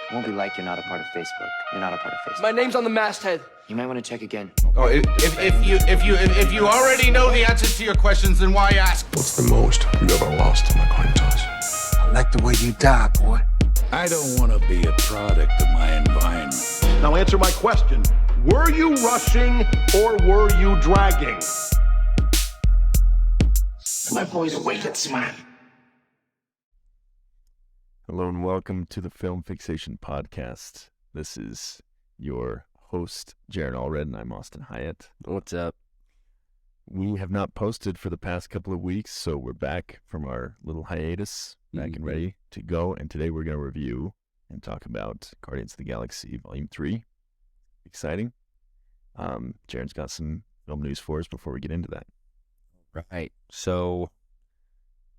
It won't be like you're not a part of Facebook. You're not a part of Facebook. My name's on the masthead. You might want to check again. Oh, if you already know the answers to your questions, then why ask? What's the most you ever lost on a coin toss? I like the way you die, boy. I don't want to be a product of my environment. Now answer my question. Were you rushing or were you dragging? My boy's awake at smile. Hello and welcome to the Film Fixation Podcast. This is your host, Jaron Allred, and I'm Austin Hyatt. What's up? We have not posted for the past couple of weeks, so we're back from our little hiatus, back and ready to go. And today we're going to review and talk about Guardians of the Galaxy Volume 3. Exciting. Jaron's got some film news for us before we get into that. Right. So,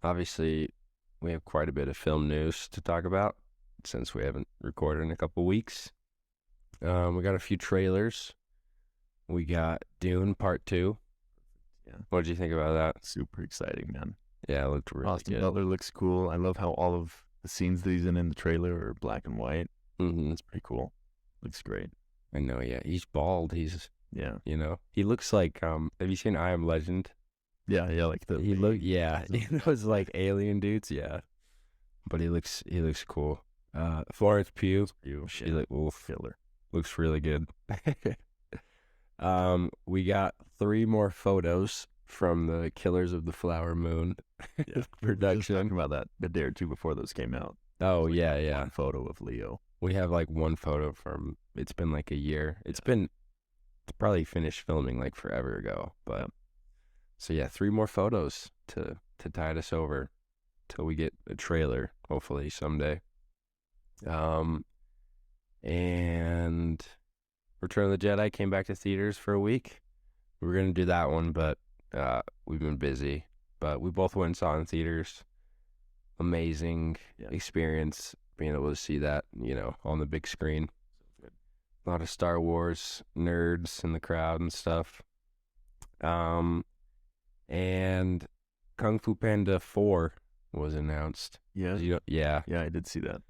obviously, we have quite a bit of film news to talk about since we haven't recorded in a couple weeks. We got a few trailers. We got Dune Part 2. Yeah. What did you think about that? Super exciting, man. Yeah, it looked really Austin good. Butler looks cool. I love how all of the scenes that he's in the trailer are black and white. Mm-hmm. It's pretty cool. Looks great. I know, yeah. He's bald. Yeah. He looks like, have you seen I Am Legend? Yeah, like the... He those like alien dudes, yeah. But he looks cool. Florence Pugh, she looks really good. We got 3 more photos from the Killers of the Flower Moon production. Talking about that a day or two before those came out. Oh, like yeah. One photo of Leo. We have like one photo from, it's been like a year. It's probably finished filming like forever ago. But so yeah, 3 more photos to tide us over till we get a trailer, hopefully someday. And Return of the Jedi came back to theaters for a week. We were going to do that one, but we've been busy. But we both went and saw it in theaters. Amazing experience being able to see that, on the big screen. A lot of Star Wars nerds in the crowd and stuff. And Kung Fu Panda 4 was announced. Yeah. Yeah, I did see that.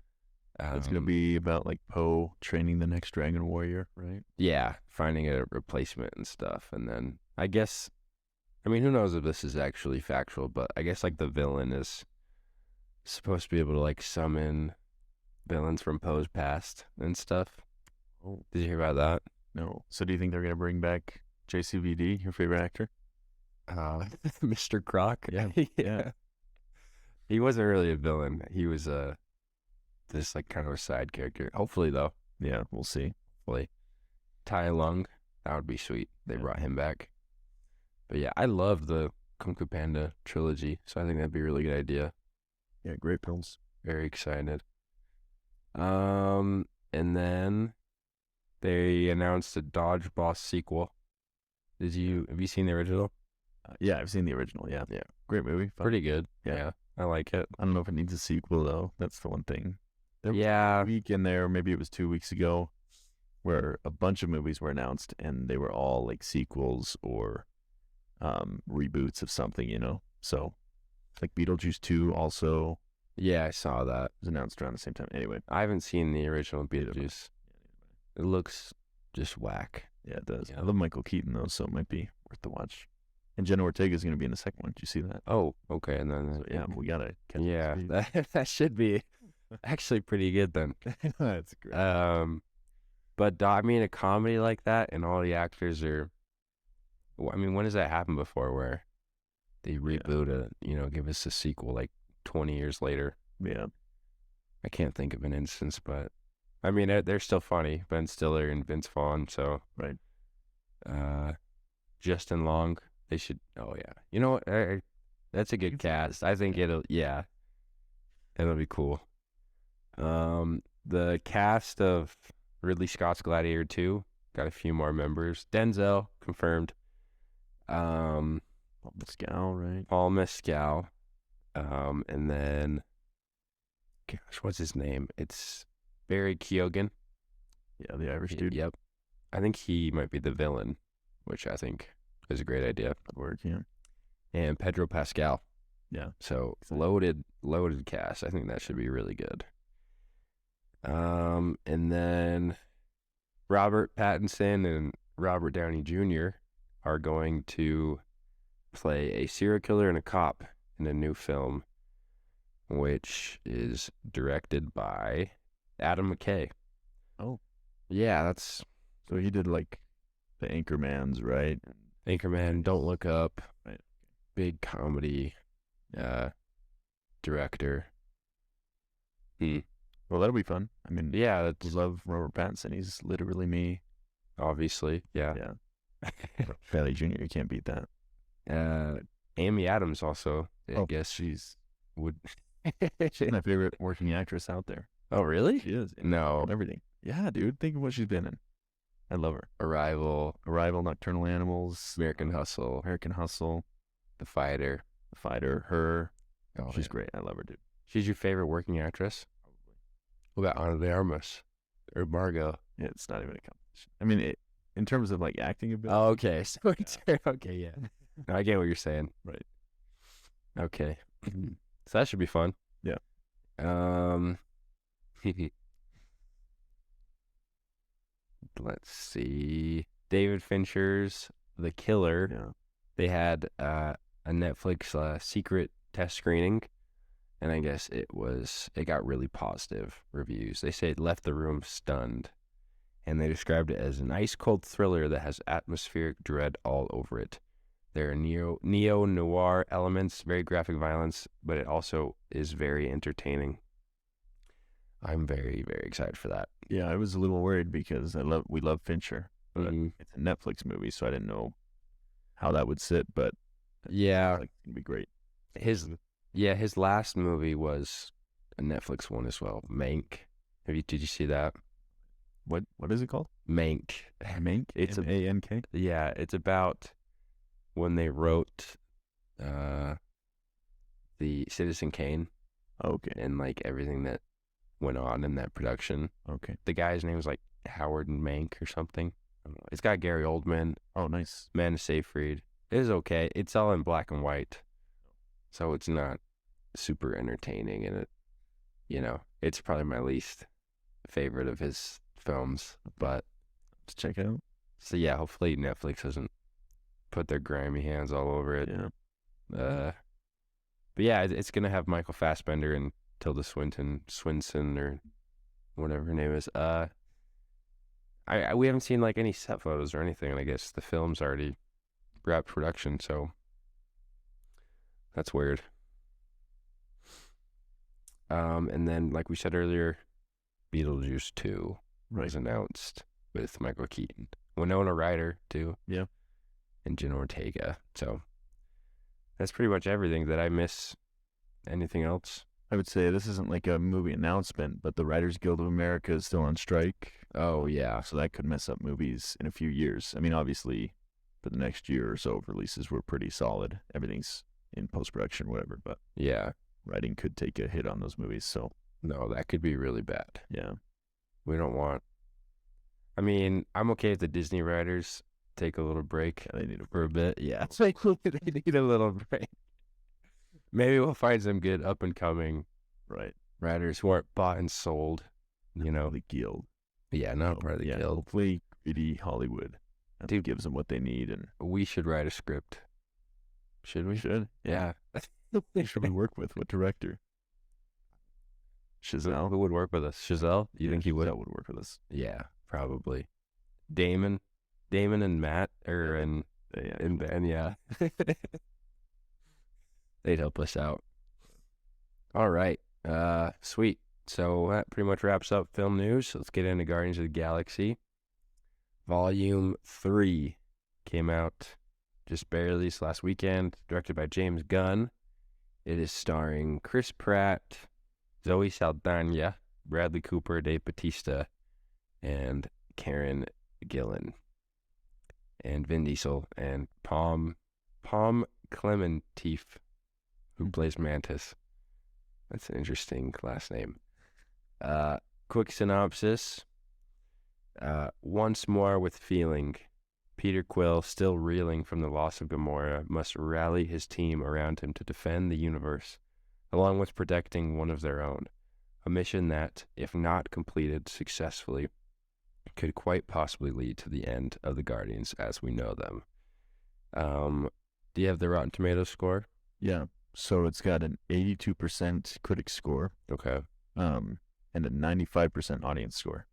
It's going to be about like Poe training the next Dragon Warrior, right? Yeah, finding a replacement and stuff. And then I guess, who knows if this is actually factual, but I guess like the villain is supposed to be able to like summon villains from Poe's past and stuff. Oh. Did you hear about that? No. So do you think they're going to bring back JCVD, your favorite actor? Mr. Croc? Yeah. He wasn't really a villain. He was this like kind of a side character. Hopefully, though. Yeah, we'll see. Hopefully. Tai Lung, that would be sweet. They brought him back. But yeah, I love the Kung Fu Panda trilogy, so I think that'd be a really good idea. Yeah, great films. Very excited. And then they announced a Dodge Boss sequel. Have you seen the original? Yeah, I've seen the original. Yeah. Great movie. Fun. Pretty good. Yeah, I like it. I don't know if it needs a sequel though. That's the one thing. There was a week in there, maybe it was 2 weeks ago, where a bunch of movies were announced and they were all like sequels or reboots of something, So, like Beetlejuice 2 also. Yeah, I saw that. Was announced around the same time. Anyway, I haven't seen the original Beetlejuice. It looks just whack. Yeah, it does. Yeah. I love Michael Keaton though, so it might be worth the watch. And Jenna Ortega is going to be in the second one. Did you see that? Oh, okay. And then So, yeah, we gotta catch yeah, up. that should be actually pretty good then. That's great. But a comedy like that and all the actors are. When does that happen before where they reboot give us a sequel like 20 years later? Yeah, I can't think of an instance, but they're still funny. Ben Stiller and Vince Vaughn, so right. Justin Long. They should. Oh yeah, you know what? That's a good cast. I think it'll be cool. The cast of Ridley Scott's Gladiator 2 got a few more members. Denzel confirmed. Paul Mescal, right? Paul Mescal. And then, gosh, what's his name? It's Barry Keoghan. Yeah, the Irish dude. Yep. I think he might be the villain, which I think is a great idea. That'd work, yeah. And Pedro Pascal. Yeah. So loaded cast. I think that should be really good. And then Robert Pattinson and Robert Downey Jr. are going to play a serial killer and a cop in a new film, which is directed by Adam McKay. Oh. Yeah, that's So he did like the Anchormans, right? Anchorman, Don't Look Up, Right. big comedy director. Well, that'll be fun. I mean, Yeah, I that's love Robert Pattinson. He's literally me. obviously, yeah. Valley Jr., you can't beat that. Amy Adams also, I guess, she's would. my favorite working actress out there. Oh, really? She is. In No. everything. Yeah, dude. Think of what she's been in. I love her. Arrival, Nocturnal Animals, American Hustle, American Hustle, The Fighter. The Fighter, Her. Oh, She's yeah. great. I love her, dude. She's your favorite working actress? What about Ana de Armas or Margot? Yeah, it's not even a competition. I mean, in terms of like acting ability. Oh, okay. So it's okay, yeah. No, I get what you're saying. Right. Okay. So that should be fun. Yeah. Let's see. David Fincher's The Killer. Yeah. They had a Netflix secret test screening, and I guess it got really positive reviews. They say it left the room stunned, and they described it as an ice-cold thriller that has atmospheric dread all over it. There are neo-noir elements, very graphic violence, but it also is very entertaining. I'm very, very excited for that. Yeah, I was a little worried because we love Fincher, but Mhm. it's a Netflix movie, so I didn't know how that would sit, but Yeah, it's gonna be great. his last movie was a Netflix one as well, Mank. Did you see that? What is it called? Mank. Mank? It's a M-A-N-K? Yeah, it's about when they wrote the Citizen Kane Okay. and like everything that went on in that production. Okay. The guy's name was like Howard Mank or something. I don't know. It's got Gary Oldman, Oh, nice. Amanda Seyfried. It is okay. It's all in black and white, so it's not super entertaining, and it's probably my least favorite of his films. But Let's check it out. so yeah, hopefully Netflix doesn't put their grimy hands all over it. Yeah. But yeah, it's gonna have Michael Fassbender and Tilda Swinton or whatever her name is. We haven't seen like any set photos or anything, and I guess the film's already wrapped production, so that's weird. And then, like we said earlier, Beetlejuice 2 was announced with Michael Keaton, Winona Ryder too. Yeah. And Jenna Ortega. So that's pretty much everything. Did I miss anything else? I would say this isn't like a movie announcement, but the Writers Guild of America is still on strike. Oh, yeah. So that could mess up movies in a few years. I mean, obviously, for the next year or so of releases, we're pretty solid. Everything's in post-production, whatever, but Yeah. writing could take a hit on those movies. So, No, that could be really bad. yeah. We don't want. I mean, I'm okay if the Disney writers take a little break They need for a bit. Yeah. It's like they need a little break. Maybe we'll find some good up and coming right. writers who aren't bought and sold, The Guild. Yeah, not part of the Yeah, guild. hopefully greedy Hollywood Dude. gives them what they need, and We should write a script. Should we? should. Yeah. Who should we work with? What director? Chazelle. Who would work with us? Chazelle? You think he would? Chazelle would work with us. Yeah, probably. Damon and Matt, and Ben, yeah. They'd help us out. All right. Sweet. So that pretty much wraps up film news. Let's get into Guardians of the Galaxy. Volume 3 came out just barely this last weekend, directed by James Gunn. It is starring Chris Pratt, Zoe Saldana, Bradley Cooper, Dave Bautista, and Karen Gillan, and Vin Diesel, and Palm Clementif, who plays Mantis. That's an interesting last name. Quick synopsis. Once more with feeling, Peter Quill, still reeling from the loss of Gamora, must rally his team around him to defend the universe, along with protecting one of their own. a mission that, if not completed successfully, could quite possibly lead to the end of the Guardians as we know them. Do you have the Rotten Tomatoes score? Yeah. So it's got an 82% critic score, Okay. and a 95% audience score.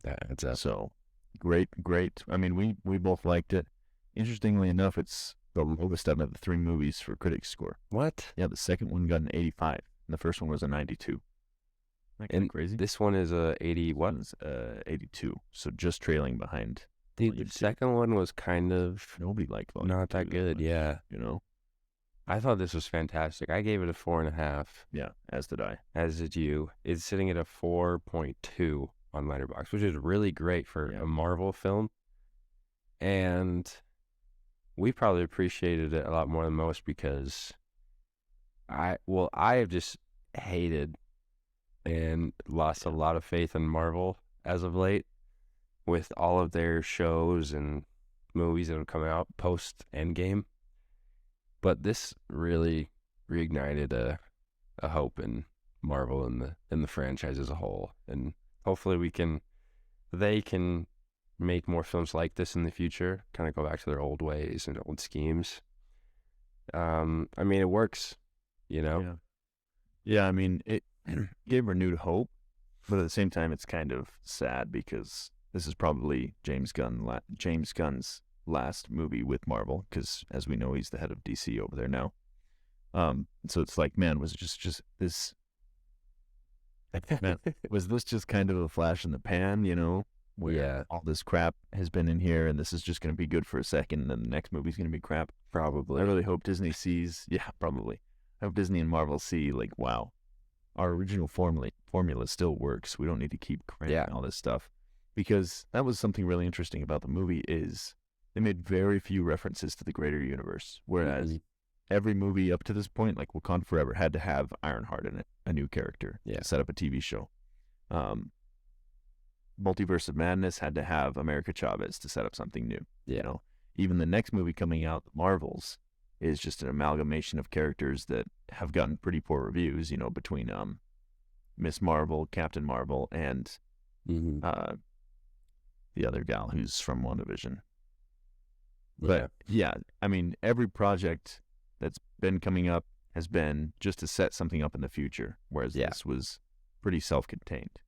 That's up. So great. I mean, we both liked it. Interestingly enough, it's the lowest out of the 3 movies for critic score. What? Yeah, the second one got an 85, and the first one was a 92. Isn't that kind of crazy? This one is a 80 what? One's 82, so just trailing behind. The Volume 2. second one was kind of Nobody liked Volume not that 2 good, much, yeah. You know? I thought this was fantastic. I gave it a 4.5, Yeah, as did I. as did you. It's sitting at a 4.2 on Letterboxd, which is really great for Yeah. a Marvel film. And we probably appreciated it a lot more than most because I have just hated and lost a lot of faith in Marvel as of late with all of their shows and movies that have come out post Endgame. But this really reignited a hope in Marvel and the franchise as a whole. And hopefully they can make more films like this in the future, kind of go back to their old ways and old schemes. I mean, it works, you know? Yeah. Yeah, I mean, it gave renewed hope, but at the same time, it's kind of sad because this is probably James Gunn's last movie with Marvel, because as we know, he's the head of DC over there now. So it's like, man, was it just this? Man, was this just kind of a flash in the pan, you know? Where Yeah. all this crap has been in here, and this is just going to be good for a second, and then the next movie's going to be crap. Probably. I really hope Disney sees, yeah, probably. I hope Disney and Marvel see, like, wow, our original formula still works. We don't need to keep cranking all this stuff. Because that was something really interesting about the movie is they made very few references to the greater universe. Whereas every movie up to this point, like Wakanda Forever, had to have Ironheart in it, a new character, to set up a TV show. Multiverse of Madness had to have America Chavez to set up something new. You know, even the next movie coming out, The Marvels, is just an amalgamation of characters that have gotten pretty poor reviews, you know, between Miss Marvel, Captain Marvel, and the other gal who's from WandaVision. But yeah, I mean, every project that's been coming up has been just to set something up in the future, whereas this was pretty self-contained.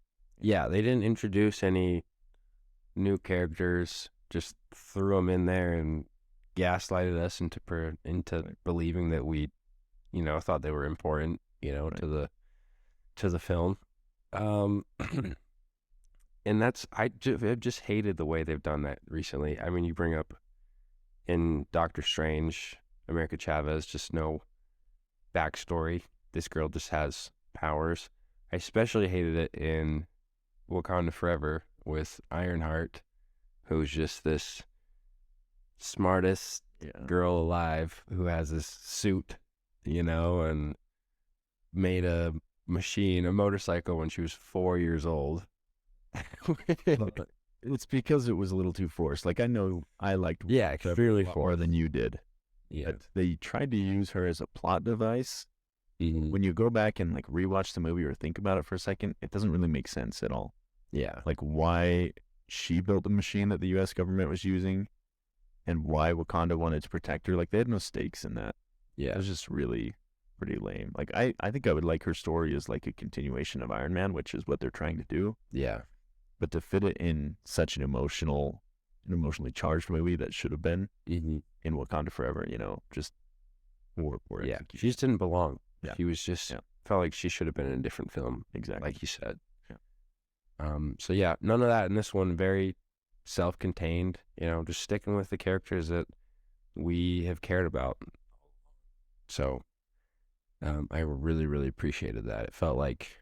Yeah, they didn't introduce any new characters, just threw them in there and gaslighted us into believing that we, you know, thought they were important, you know, to the film. And I've just hated the way they've done that recently. I mean, you bring up in Doctor Strange, America Chavez, just no backstory. This girl just has powers. I especially hated it in Wakanda Forever with Ironheart, who's just this smartest girl alive who has this suit, you know, and made a motorcycle when she was 4 years old. It's because it was a little too forced. Like, I know I liked extremely more than you did. Yeah. But they tried to use her as a plot device. When you go back and like rewatch the movie or think about it for a second, it doesn't really make sense at all. Yeah. Like why she built the machine that the U.S. government was using and why Wakanda wanted to protect her. Like, they had no stakes in that. Yeah. It was just really pretty lame. Like, I think I would like her story as like a continuation of Iron Man, which is what they're trying to do. Yeah. But to fit it in such an emotionally charged movie that should have been in Wakanda Forever, you know, just poor execution. She just didn't belong. Yeah. She was just felt like she should have been in a different film. Exactly. Like you said. Yeah. So yeah, none of that in this one. Very self-contained, you know, just sticking with the characters that we have cared about. So I really, really appreciated that. It felt like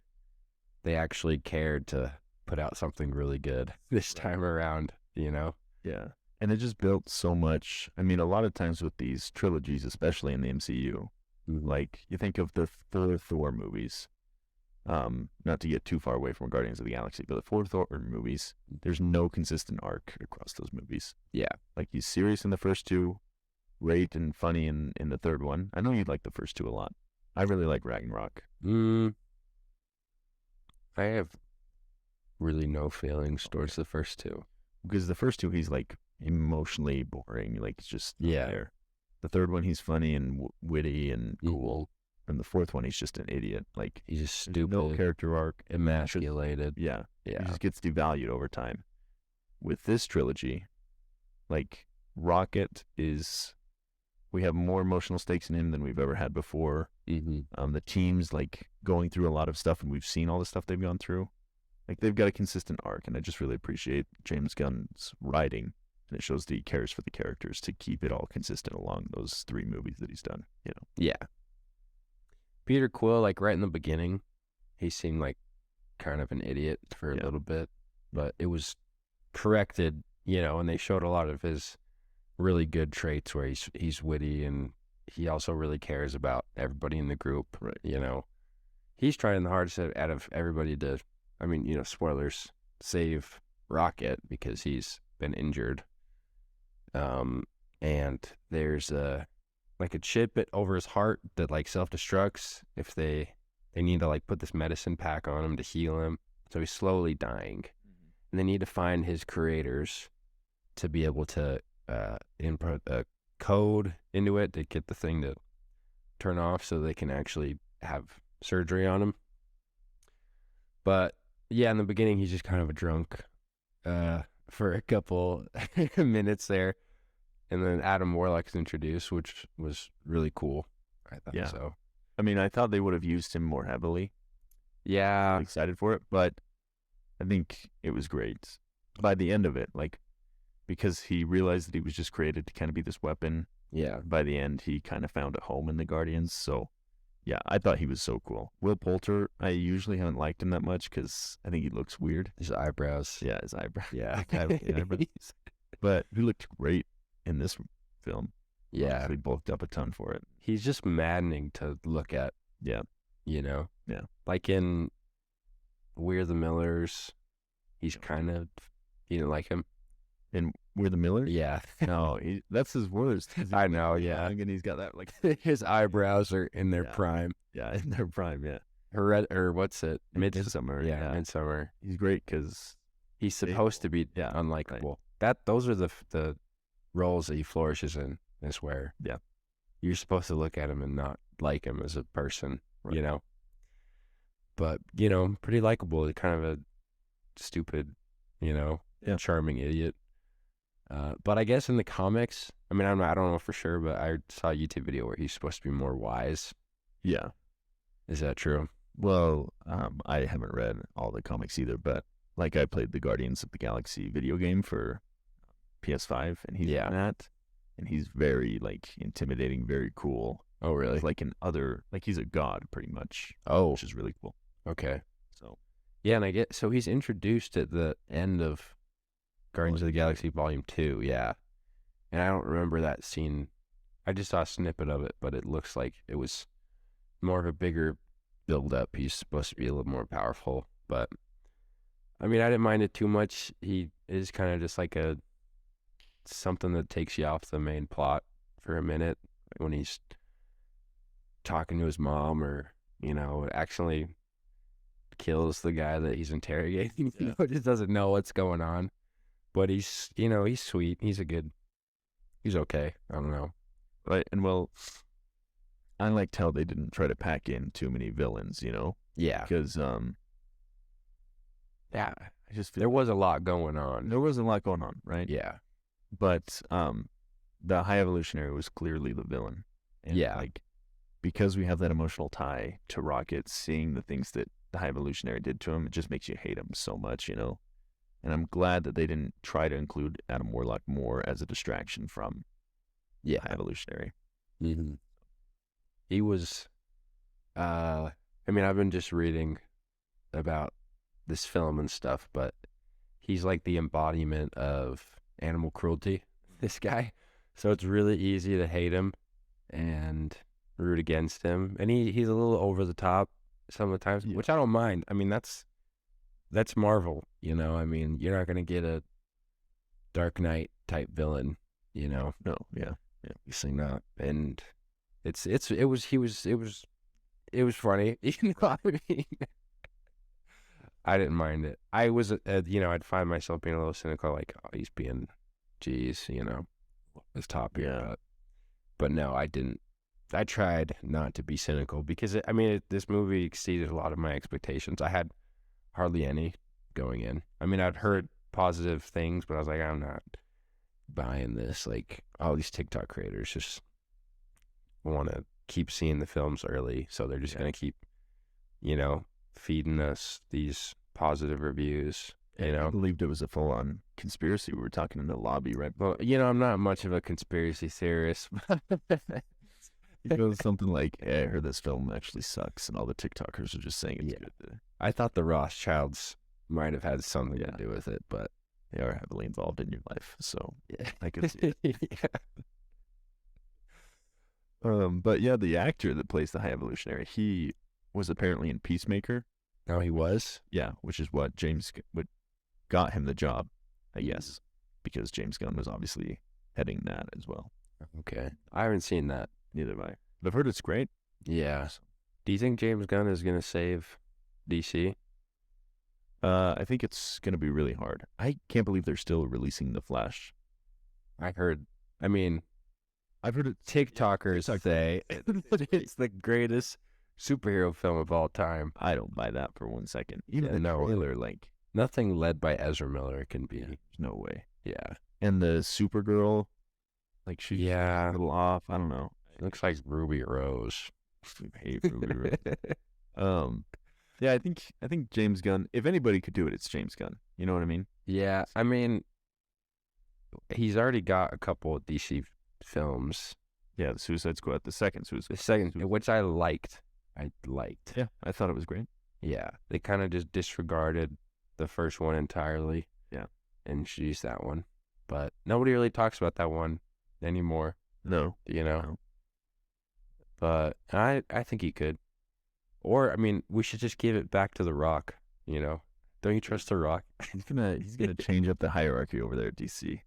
they actually cared to put out something really good this time around, you know? Yeah. And it just built so much. I mean, a lot of times with these trilogies, especially in the MCU, like you think of the 4 Thor movies, not to get too far away from Guardians of the Galaxy, but the 4 Thor movies, there's no consistent arc across those movies. Yeah. Like, he's serious in the first 2, great and funny in the third one. I know you'd like the first 2 a lot. I really like Ragnarok. I have really no feelings towards the first two. Because the first two, he's like emotionally boring. Like, it's just not Yeah. there. The third one, he's funny and witty and cool. And the fourth one, he's just an idiot. Like, He's just there's stupid, no character arc. emasculated. Yeah. Yeah. He just gets devalued over time. With this trilogy, like, Rocket is, we have more emotional stakes in him than we've ever had before. Mm-hmm. The team's like going through a lot of stuff, and we've seen all the stuff they've gone through. Like, they've got a consistent arc, and I just really appreciate James Gunn's writing, and it shows that he cares for the characters to keep it all consistent along those 3 movies that he's done. You know. Yeah. Peter Quill, like right in the beginning, he seemed like kind of an idiot for a little bit, but it was corrected, you know, and they showed a lot of his really good traits where he's witty, and he also really cares about everybody in the group. Right. You know, he's trying the hardest out of everybody to, I mean, you know, spoilers, save Rocket because he's been injured. And there's like a chip over his heart that like self-destructs if they need to like put this medicine pack on him to heal him. So he's slowly dying. And they need to find his creators to be able to input a code into it to get the thing to turn off so they can actually have surgery on him. But yeah, in the beginning, he's just kind of a drunk for a couple minutes there. And then Adam Warlock is introduced, which was really cool. I thought so. I mean, I thought they would have used him more heavily. Yeah. I'm excited for it, but I think it was great. By the end of it, like, because he realized that he was just created to kind of be this weapon. Yeah. By the end, he kind of found a home in the Guardians. So, yeah, I thought he was so cool. Will Poulter, I usually haven't liked him that much because I think he looks weird. His eyebrows. Yeah, his eyebrows. Yeah. That guy with the eyebrows. But he looked great in this film. Yeah. He bulked up a ton for it. He's just maddening to look at. Yeah. You know? Yeah. Like in We're the Millers, he's kind of, you didn't like him? And We're the Millers? Yeah. No, that's his worst. I know, yeah. And he's got that, like, his eyebrows are in their prime. Yeah, in their prime, yeah. Or what's it? Midsummer. Yeah, Midsummer. He's great because he's supposed to be unlikable. Right. Those are the roles that he flourishes in, is where you're supposed to look at him and not like him as a person, you know? But, you know, pretty likable, kind of a stupid, you know, charming idiot. But I guess in the comics, I mean, I don't know for sure, but I saw a YouTube video where he's supposed to be more wise. Yeah. Is that true? Well, I haven't read all the comics either, but like I played the Guardians of the Galaxy video game for PS5, and he's in that, and he's very like intimidating, very cool. Oh, really? He's like he's a god pretty much. Oh, which is really cool. Okay. So yeah, and so he's introduced at the end of Guardians of the Galaxy Volume 2, yeah. And I don't remember that scene. I just saw a snippet of it, but it looks like it was more of a bigger build-up. He's supposed to be a little more powerful, but I mean, I didn't mind it too much. He is kind of just like something that takes you off the main plot for a minute when he's talking to his mom, or, you know, actually kills the guy that he's interrogating. You know, just doesn't know what's going on. But he's, you know, he's sweet. He's okay. I don't know. Right. And well, I liked how they didn't try to pack in too many villains, you know? Yeah. Because, I just feel there was a lot going on. There was a lot going on, right? Yeah. But the High Evolutionary was clearly the villain. And like, because we have that emotional tie to Rocket, seeing the things that the High Evolutionary did to him, it just makes you hate him so much, you know? And I'm glad that they didn't try to include Adam Warlock more as a distraction from High Evolutionary. Mm-hmm. He was, I mean, I've been just reading about this film and stuff, but he's like the embodiment of animal cruelty, this guy. So it's really easy to hate him and root against him. And he's a little over the top some of the times, which I don't mind. I mean, that's Marvel, you know? I mean, you're not going to get a Dark Knight type villain, you know? No, yeah. Obviously not. And it was funny. You know what I mean? I didn't mind it. I was, I'd find myself being a little cynical, like, oh, he's being, geez, his top here. Yeah. But no, I didn't. I tried not to be cynical because, this movie exceeded a lot of my expectations. I had hardly any going in. I mean, I'd heard positive things, but I was like, I'm not buying this. Like, all these TikTok creators just want to keep seeing the films early, so they're just going to keep, feeding us these positive reviews. I believed it was a full-on conspiracy. We were talking in the lobby, right? Well, I'm not much of a conspiracy theorist. It goes something like, hey, I heard this film actually sucks, and all the TikTokers are just saying it's good. I thought the Rothschilds might have had something to do with it, but they are heavily involved in your life, so I could see it. But yeah, the actor that plays the High Evolutionary, he was apparently in Peacemaker. Oh, he was? Yeah, which is what got him the job, I guess, because James Gunn was obviously heading that as well. Okay. I haven't seen that. Neither have I. But I've heard it's great. Yeah. Do you think James Gunn is going to save DC? I think it's going to be really hard. I can't believe they're still releasing The Flash. I've heard it. TikTokers say it's the greatest superhero film of all time. I don't buy that for 1 second. Even the trailer, like... Nothing led by Ezra Miller can be. There's no way. Yeah. And the Supergirl, like she's a little off. I don't know. Looks like Ruby Rose. I hate Ruby Rose. Yeah, I think James Gunn, if anybody could do it, it's James Gunn. You know what I mean? Yeah, he's already got a couple of DC films. Yeah, the Suicide Squad, the second Suicide Squad. Which I liked. Yeah, I thought it was great. Yeah, they kind of just disregarded the first one entirely. Yeah. And introduced that one. But nobody really talks about that one anymore. No. No. But I think he could. Or, we should just give it back to The Rock, Don't you trust The Rock? He's gonna change up the hierarchy over there at DC.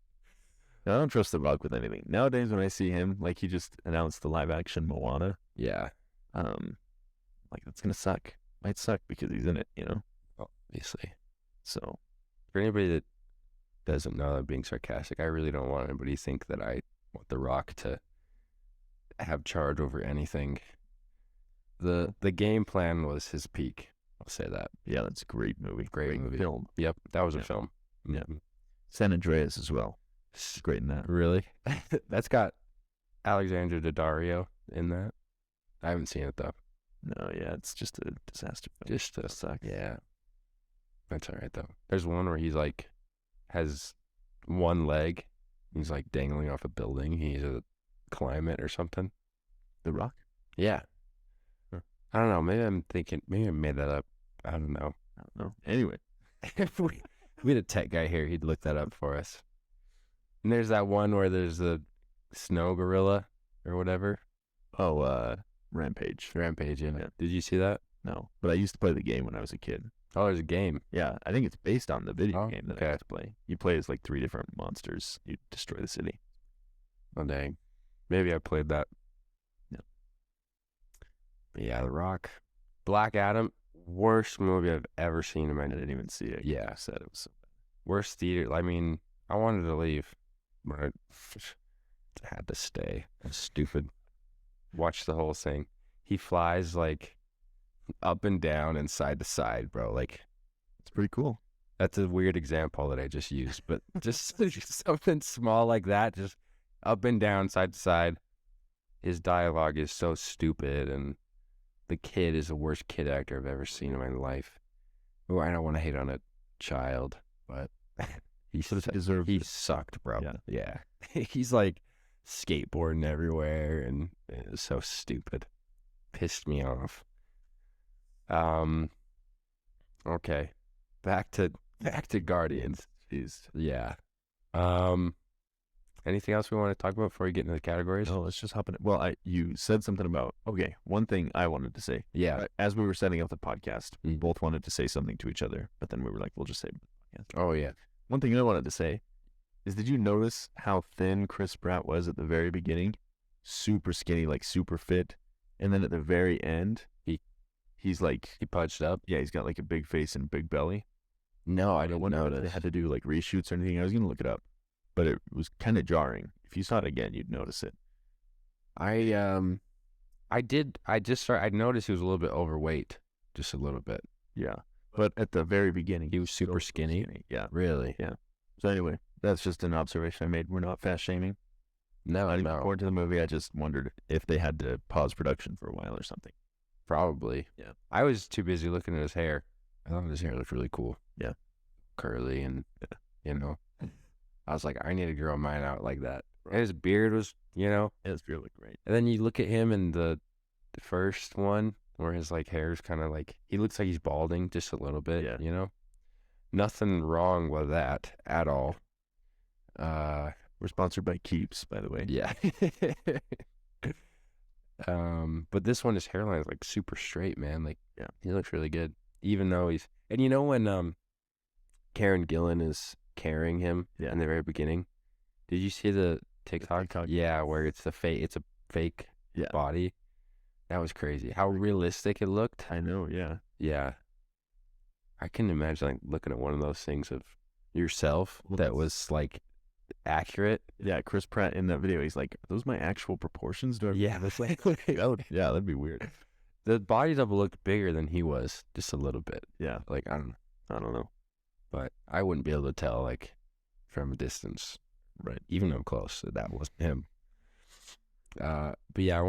I don't trust The Rock with anything. Nowadays, when I see him, like he just announced the live-action Moana. Yeah. Like that's gonna suck. Might suck because he's in it, Obviously. So, for anybody that doesn't know, I'm being sarcastic. I really don't want anybody to think that I want The Rock to have charge over anything. The game plan was his peak. I'll say that. Yeah, that's a great movie. Great movie. Film. Yep, that was a film. Yeah. San Andreas as well. It's great in that. Really? That's got Alexandra Daddario in that. I haven't seen it though. No, yeah, it's just a disaster film. Just sucks. Yeah. That's all right though. There's one where he's like has one leg. He's like dangling off a building. He's a climb it or something. The Rock? Yeah. Huh. I don't know. Maybe I made that up. I don't know. Anyway. If we had a tech guy here, he'd look that up for us. And there's that one where there's the snow gorilla or whatever. Oh, Rampage. Rampage, yeah. Did you see that? No, but I used to play the game when I was a kid. Oh, there's a game. Yeah, I think it's based on the video game that I okay. used to play. You play as like 3 different monsters. You destroy the city. Oh, dang. Maybe I played that. Yeah. But yeah, The Rock. Black Adam, worst movie I've ever seen in my life. I didn't even see it. Yeah. I said it was so bad. Worst theater. I wanted to leave, but I had to stay. I was stupid. Watch the whole thing. He flies like up and down and side to side, bro. Like, it's pretty cool. That's a weird example that I just used, but just something small like that, just up and down, side to side. His dialogue is so stupid, and the kid is the worst kid actor I've ever seen in my life. Oh, I don't want to hate on a child, but he sucked, bro. Yeah. He's like skateboarding everywhere, and it was so stupid. Pissed me off. Okay, back to Guardians. Jeez. Yeah. Anything else we want to talk about before we get into the categories? No, let's just hop in. Well, you said something about, okay, one thing I wanted to say. Yeah. As we were setting up the podcast, we both wanted to say something to each other, but then we were like, we'll just say it. Oh, yeah. One thing I wanted to say is, did you notice how thin Chris Pratt was at the very beginning? Super skinny, like super fit. And then at the very end, he he's like, He punched up. yeah, he's got like a big face and big belly. No, I didn't wonder if notice. they had to do like reshoots or anything. I was gonna look it up, but it was kind of jarring. If you saw it again, you'd notice it. I did. I noticed he was a little bit overweight, just a little bit. Yeah, but at the very beginning, He was super so skinny. Yeah. Really? Yeah. So anyway, that's just an observation I made. We're not fast shaming. No, Not even no, forward to the movie. I just wondered if they had to pause production for a while or something. probably. Yeah. I was too busy looking at his hair. I thought his hair looked really cool. Yeah. Curly and, you know, I was like, I need to grow mine out like that. And his beard was, you know, Yeah, his beard looked great. and then you look at him in the first one where his like hair is kind of like, he looks like he's balding just a little bit, Yeah. you know? Nothing wrong with that at all. We're sponsored by Keeps, by the way. Yeah. But this one, his hairline is like super straight, man. Like, Yeah. he looks really good. Even though and you know when Karen Gillan is carrying him Yeah. in the very beginning, did you see the TikTok? TikTok. Yeah, where it's a fake Yeah. body. That was crazy. How realistic it looked. I know. Yeah. Yeah. I can imagine like looking at one of those things of yourself Well, that that's- was like accurate. Yeah. Chris Pratt in that video, he's like, "Are those my actual proportions? Do I Yeah, that's like that'd be weird." The body double looked bigger than he was, just a little bit. Yeah. Like, I don't know. know. But I wouldn't be able to tell, like, from a distance. Right. Even up close, that wasn't him. But yeah,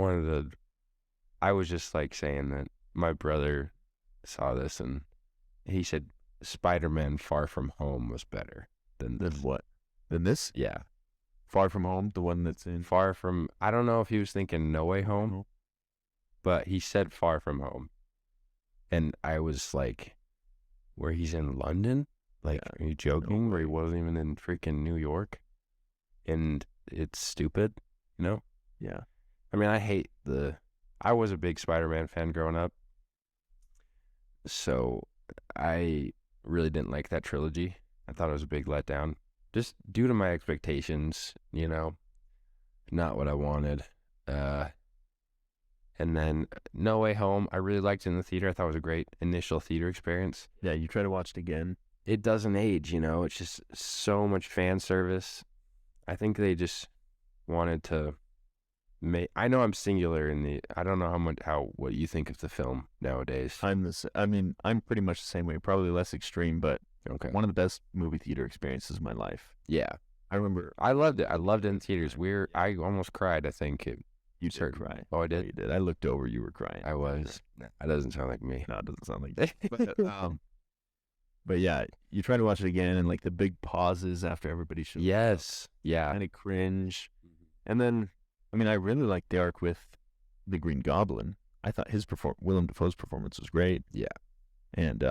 I was just, like, saying that my brother saw this, and he said Spider-Man Far From Home was better than Then this. what? Then this Yeah. Far From Home, the one that's in. Far From, I don't know if he was thinking No Way Home, No. but he said Far From Home. And I was like, where he's in London? Like, Yeah, are you joking? Where he way. wasn't even in freaking New York? And it's stupid, you know? Yeah. I mean, I was a big Spider-Man fan growing up. So I really didn't like that trilogy. I thought it was a big letdown. Just due to my expectations, you know, not what I wanted. And then No Way Home, I really liked it in the theater. I thought it was a great initial theater experience. Yeah. You try to watch it again. It doesn't age, you know. It's just so much fan service. I think they just wanted to make. I know I'm singular I don't know what you think of the film nowadays. I mean, I'm pretty much the same way. Probably less extreme, but Okay. one of the best movie theater experiences of my life. Yeah, I remember I loved it. I loved it in theaters. I almost cried. I think you did certain- cry. Oh, I No, did. you did. I looked over. You were crying. I was. That doesn't sound like me. No, it doesn't sound like that. But yeah, you try to watch it again, and like the big pauses after everybody shows Yes. Yeah. kind of cringe. And then, I mean, I really liked the arc with the Green Goblin. I thought Willem Dafoe's performance was great. Yeah. And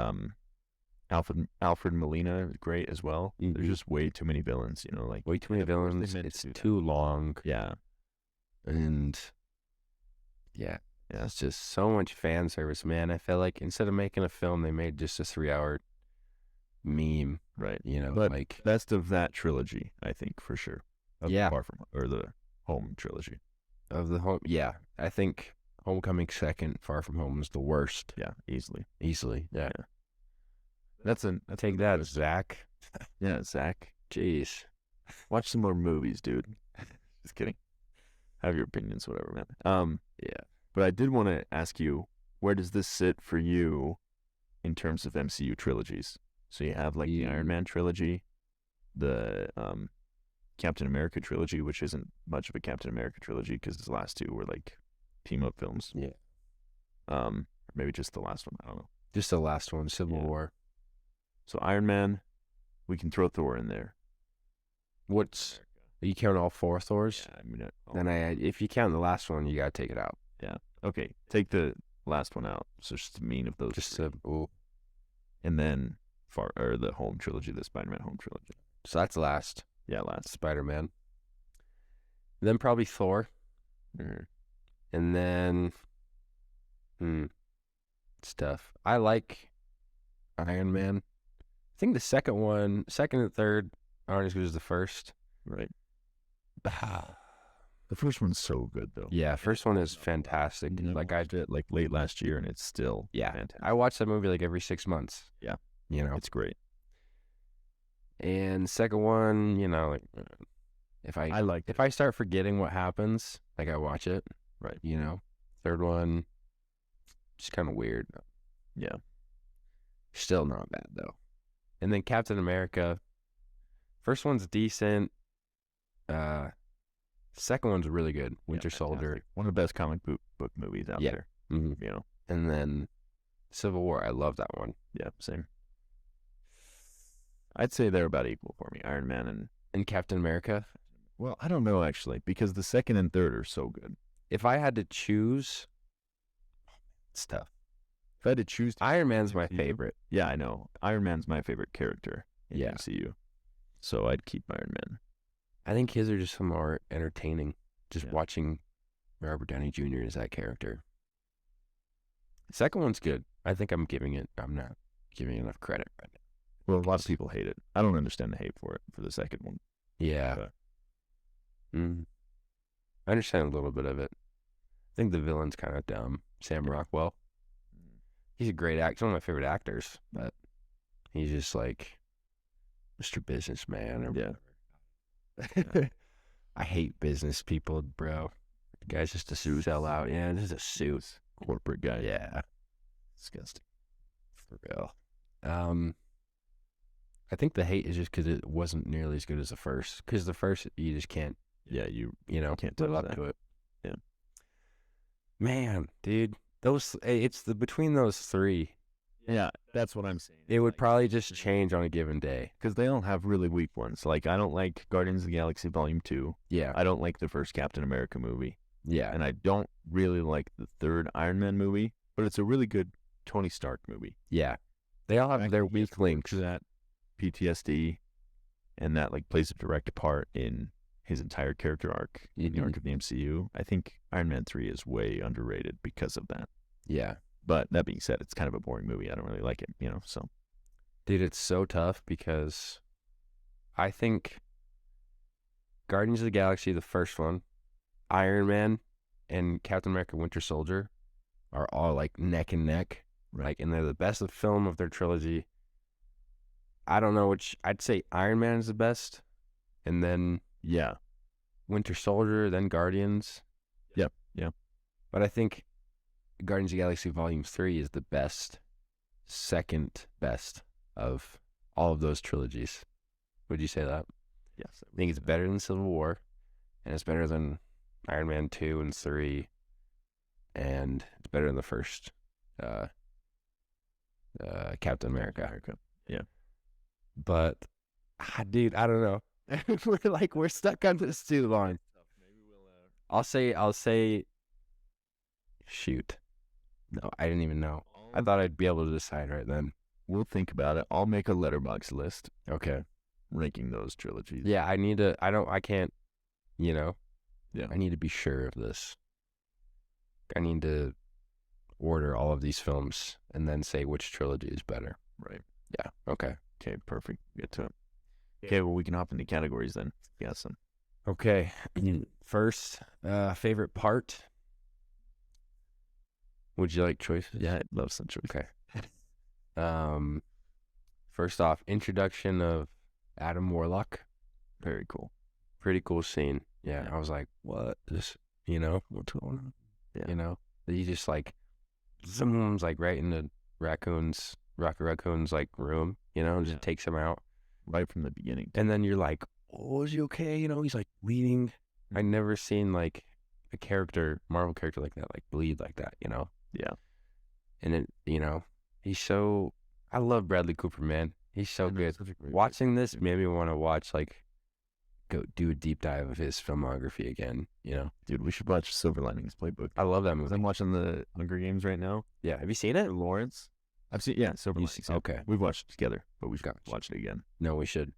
Alfred Molina was great as well. Mhm. There's just way too many villains, you know, like Way too many of course they villains. meant It's to do that. too long. Yeah. And yeah, Yeah. it's just so much fan service, man. I feel like instead of making a film, they made just a 3-hour meme, Right. you know, But like, best of that trilogy, I think, for sure. Of Yeah. the Home trilogy. of the home. Yeah, I think Homecoming second, Far From Home is the worst, Yeah, easily. easily. Yeah. That's Take that, Zach. Yeah, Zach. Jeez. Watch some more movies, dude. Just kidding. Have your opinions, whatever, man. Yeah. But I did want to ask you, where does this sit for you in terms of MCU trilogies? So you have like the Iron Man trilogy, the Captain America trilogy, which isn't much of a Captain America trilogy because his last two were like team up films. Yeah. Or maybe just the last one. I don't know. Just the last one, Civil Yeah. War. So Iron Man, we can throw Thor in there. What's, you count all 4 Thors? Yeah, I mean, Then if you count the last one, you gotta take it out. okay, take the last one out. So it's just the mean of those. Just three. ooh. And then the Home trilogy, the Spider-Man Home trilogy. So that's last. Yeah, last. Spider-Man. Then probably Thor. Mhm. And then, stuff. I like Iron Man. I think the second and third aren't as good as the first. Right. The first one's so good though. Yeah, first one is fantastic. I Like watched it like late last year, and it's still yeah, fantastic. I watch that movie like every 6 months. Yeah. You know. It's great. And second one, you know, like if I start forgetting what happens, like I watch it. Right. You know. Third one, just kind of weird. Yeah. Still not bad though. And then Captain America. First one's decent. Second one's really good. Winter Soldier. Fantastic. One of the best comic book movies out there. Mm-hmm. You know. And then Civil War. I love that one. Yeah. Same. I'd say they're about equal for me. Iron Man And Captain America. well, I don't know actually, because the second and third are so good. If I had to choose, it's tough. If I had to choose, Iron Man's my MCU, favorite. Yeah, I know. Iron Man's my favorite character in Yeah. MCU. So I'd keep Iron Man. I think his are just some more entertaining. Just Yeah. watching Robert Downey Jr. as that character. Second one's good. I'm not giving it enough credit right now. Well, a lot of people hate it. I don't understand the hate for it for the second one. Yeah. But I understand a little bit of it. I think the villain's kind of dumb. Sam Rockwell. He's a great actor. He's one of my favorite actors, but he's just like Mr. Businessman or Yeah. whatever. I hate business people, bro. The guy's just a sell out. Yeah, this is a suit. Corporate guy. Yeah, Disgusting. for real. I think the hate is just because it wasn't nearly as good as the first. Because the first, you just can't. Yeah, you You know, can't live touch up that. to it. Yeah. Man, dude, it's the between those three. Yeah, that's what I'm saying. It would probably just change on a given day. Because they all have really weak ones. Like, I don't like Guardians of the Galaxy Volume 2. Yeah, I don't like the first Captain America movie. yeah, And I don't really like the third Iron Man movie. But it's a really good Tony Stark movie. yeah. They all have their He has weak links. that PTSD, and that like plays a direct part in his entire character arc, in the arc of the MCU. I think Iron Man 3 is way underrated because of that. Yeah, But that being said, it's kind of a boring movie. I don't really like it, so. dude, it's so tough because I think Guardians of the Galaxy, the first one, Iron Man, and Captain America: Winter Soldier are all like neck and neck. Like, and they're the best film of their trilogy. I don't know which. I'd say Iron Man is the best, and then Yeah. Winter Soldier, then Guardians. Yep. Yeah. But I think Guardians of the Galaxy Volume 3 is the best, second best of all of those trilogies. Would you say that? Yes. I think it's better than Civil War, and it's better than Iron Man 2 and 3, and it's better than the first Captain America. Yeah. But, dude, I don't know. we're stuck on this too long. I'll say, shoot. No, I didn't even know. I thought I'd be able to decide right then. We'll think about it. I'll make a letterbox list Okay. ranking those trilogies. Yeah, I can't, Yeah. I need to be sure of this. I need to order all of these films and then say which trilogy is better. Right. Yeah. Okay. Okay, perfect. Get to it. Okay, well, we can hop into categories then. Yeah, some. Okay. First, favorite part. Would you like choices? Yeah, I'd love some choice. Okay. First off, introduction of Adam Warlock. Very cool. Pretty cool scene. Yeah. Yeah. I was like, what? What's going on? Yeah. He just like, someone's like right in the Rocket Raccoon's like room, and just takes him out. Right from the beginning. And then you're like, oh, is he okay? He's like bleeding. I never seen like a Marvel character like that, like bleed like that, Yeah. And then, he's so, I love Bradley Cooper, man. He's so good. Watching this made me want to watch, like, go do a deep dive of his filmography again, Dude, we should watch Silver Linings Playbook. I love that 'Cause movie. I'm watching the Hunger Games right now. Yeah. Have you seen it? Lawrence. I've seen, yeah, Silver You Linings. see- yeah. okay. We've watched it together, but we should Gotcha. watch it again. No, we should.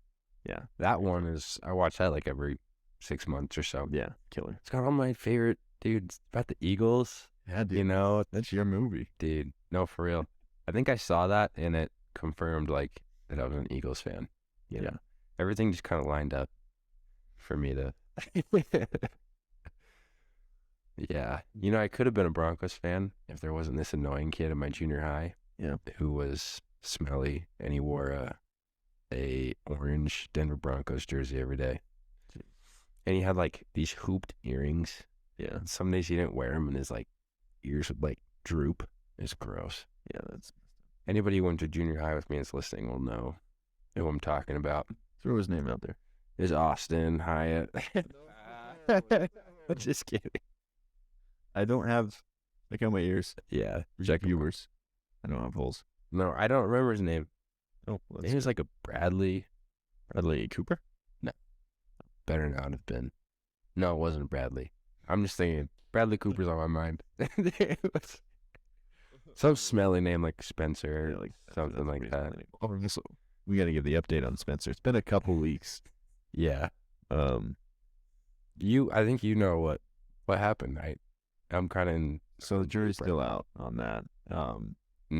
Yeah. That one is, I watch that like every 6 months or so. Yeah, killer. It's got all my favorite, dude, it's about the Eagles, Yeah, dude. That's your movie. dude. No, for real. I think I saw that and it confirmed like that I was an Eagles fan. Yeah. Everything just kind of lined up for me to. Yeah. You know, I could have been a Broncos fan if there wasn't this annoying kid in my junior high. Yeah. Who was smelly and he wore a orange Denver Broncos jersey every day. And he had like these hooped earrings. Yeah. And some days he didn't wear them and his like ears would like droop. It's gross. Yeah, that's Anybody who went to junior high with me that's listening will know who I'm talking about. throw his name out there. Is Austin Hyatt. Just kidding. I don't have like on my ears. Yeah. Check viewers. I don't have holes. No, I don't remember his name. Oh, well, It was like a Bradley. Bradley Cooper. Better not have been. No, it wasn't Bradley. I'm just thinking Bradley Cooper's on my mind. It was some smelly name like Spencer, Yeah, like something like that. Oh, so we got to give the update on Spencer. It's been a couple weeks. Yeah. Um, I think you know what happened. I'm kind of in. so the jury's still out on that. Mhm.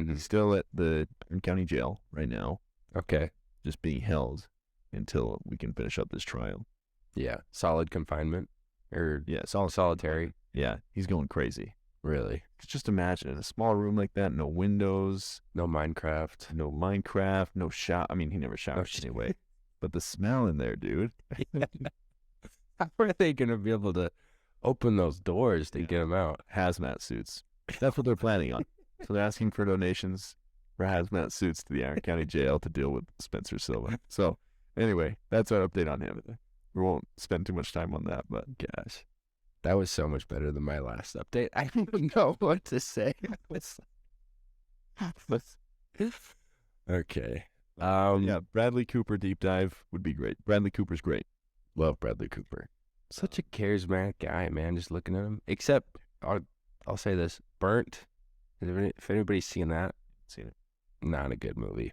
He's still at the county jail right now, Okay. just being held until we can finish up this trial. Yeah. Solid confinement or Yeah, solitary. Yeah, he's going crazy. Really. Just imagine in a small room like that, no windows, No Minecraft. no Minecraft, no shower. I mean, he never showers shit. anyway. But the smell in there, dude. How are they going to be able to open those doors to get him out? Hazmat suits. That's what they're planning on. So they're asking for donations for hazmat suits to the Iron County Jail to deal with Spencer Silva. So anyway, that's our update on him. We won't spend too much time on that, but Gosh, that was so much better than my last update. I don't even know what to say. Okay. yeah, Bradley Cooper deep dive would be great. Bradley Cooper's great. Love Bradley Cooper. Such a charismatic guy, man. Just looking at him. Except, I'll say this: Burnt. If anybody's seen that, Seen it. not a good movie.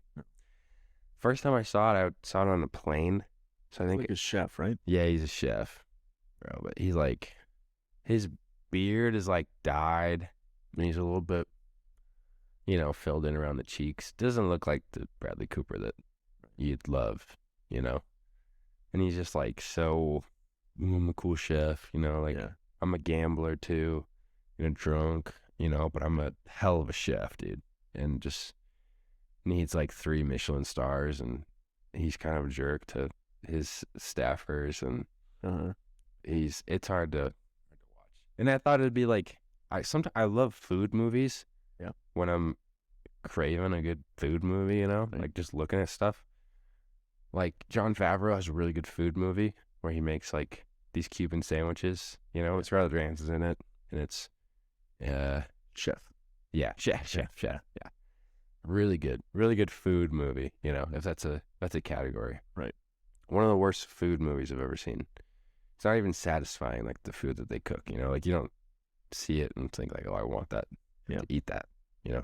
First time I saw it on a plane. So I think Like a chef, right? Yeah, he's a chef, bro. But he's like, his beard is like dyed, and he's a little bit, filled in around the cheeks. Doesn't look like the Bradley Cooper that you'd love, And he's just like, so, I'm a cool chef, like, Yeah. I'm a gambler too, drunk, but I'm a hell of a chef, dude. And just needs like 3 Michelin stars, and he's kind of a jerk to his staffers, and it's hard to watch. And I thought it'd be like, I love food movies. Yeah. When I'm craving a good food movie, Right. like just looking at stuff. Like Jon Favreau has a really good food movie where he makes like these Cuban sandwiches. It's Scarlett Johansson's in it, and it's Chef. yeah, chef. Yeah. Really good food movie, if that's a category. Right. One of the worst food movies I've ever seen. It's not even satisfying, like the food that they cook, like you don't see it and think like, oh, I want that. Yeah. To eat that, Well,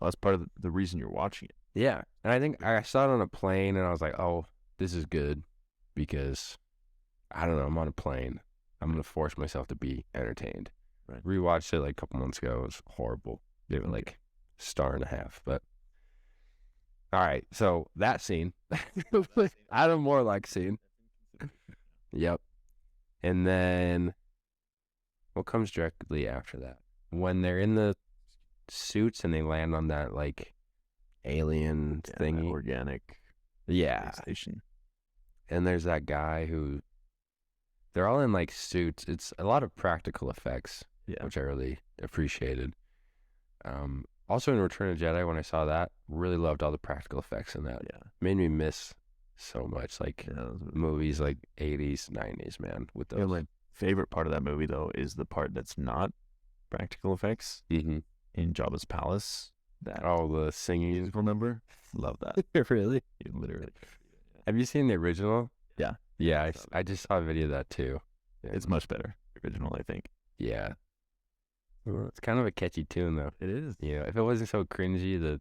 that's part of the reason you're watching it. Yeah. And I think I saw it on a plane and I was like, oh, this is good because, I don't know, I'm on a plane. I'm going to force myself to be entertained. Right. Rewatched it like a couple months ago. It was horrible. Gave it like a star and a half. But, all right. So that scene, Adam Warlock scene. Yep. And then what comes directly after that? When they're in the suits and they land on that like alien thingy. Organic Yeah. space station. And there's that guy who, they're all in like suits. It's a lot of practical effects, Yeah. which I really appreciated. Also in Return of the Jedi, when I saw that, really loved all the practical effects in that. Yeah. Made me miss so much like Yeah, those were- movies like 80s, 90s, man, with those. my favorite part of that movie, though, is the part that's not practical effects Mhm. in Jabba's palace. That Oh, the singing. musical number. Love that. Really? You literally. Have you seen the original? Yeah. Yeah, I just saw a video of that too. It's much better. The original, I think. Yeah. Well, it's kind of a catchy tune, though. It is. If it wasn't so cringy, the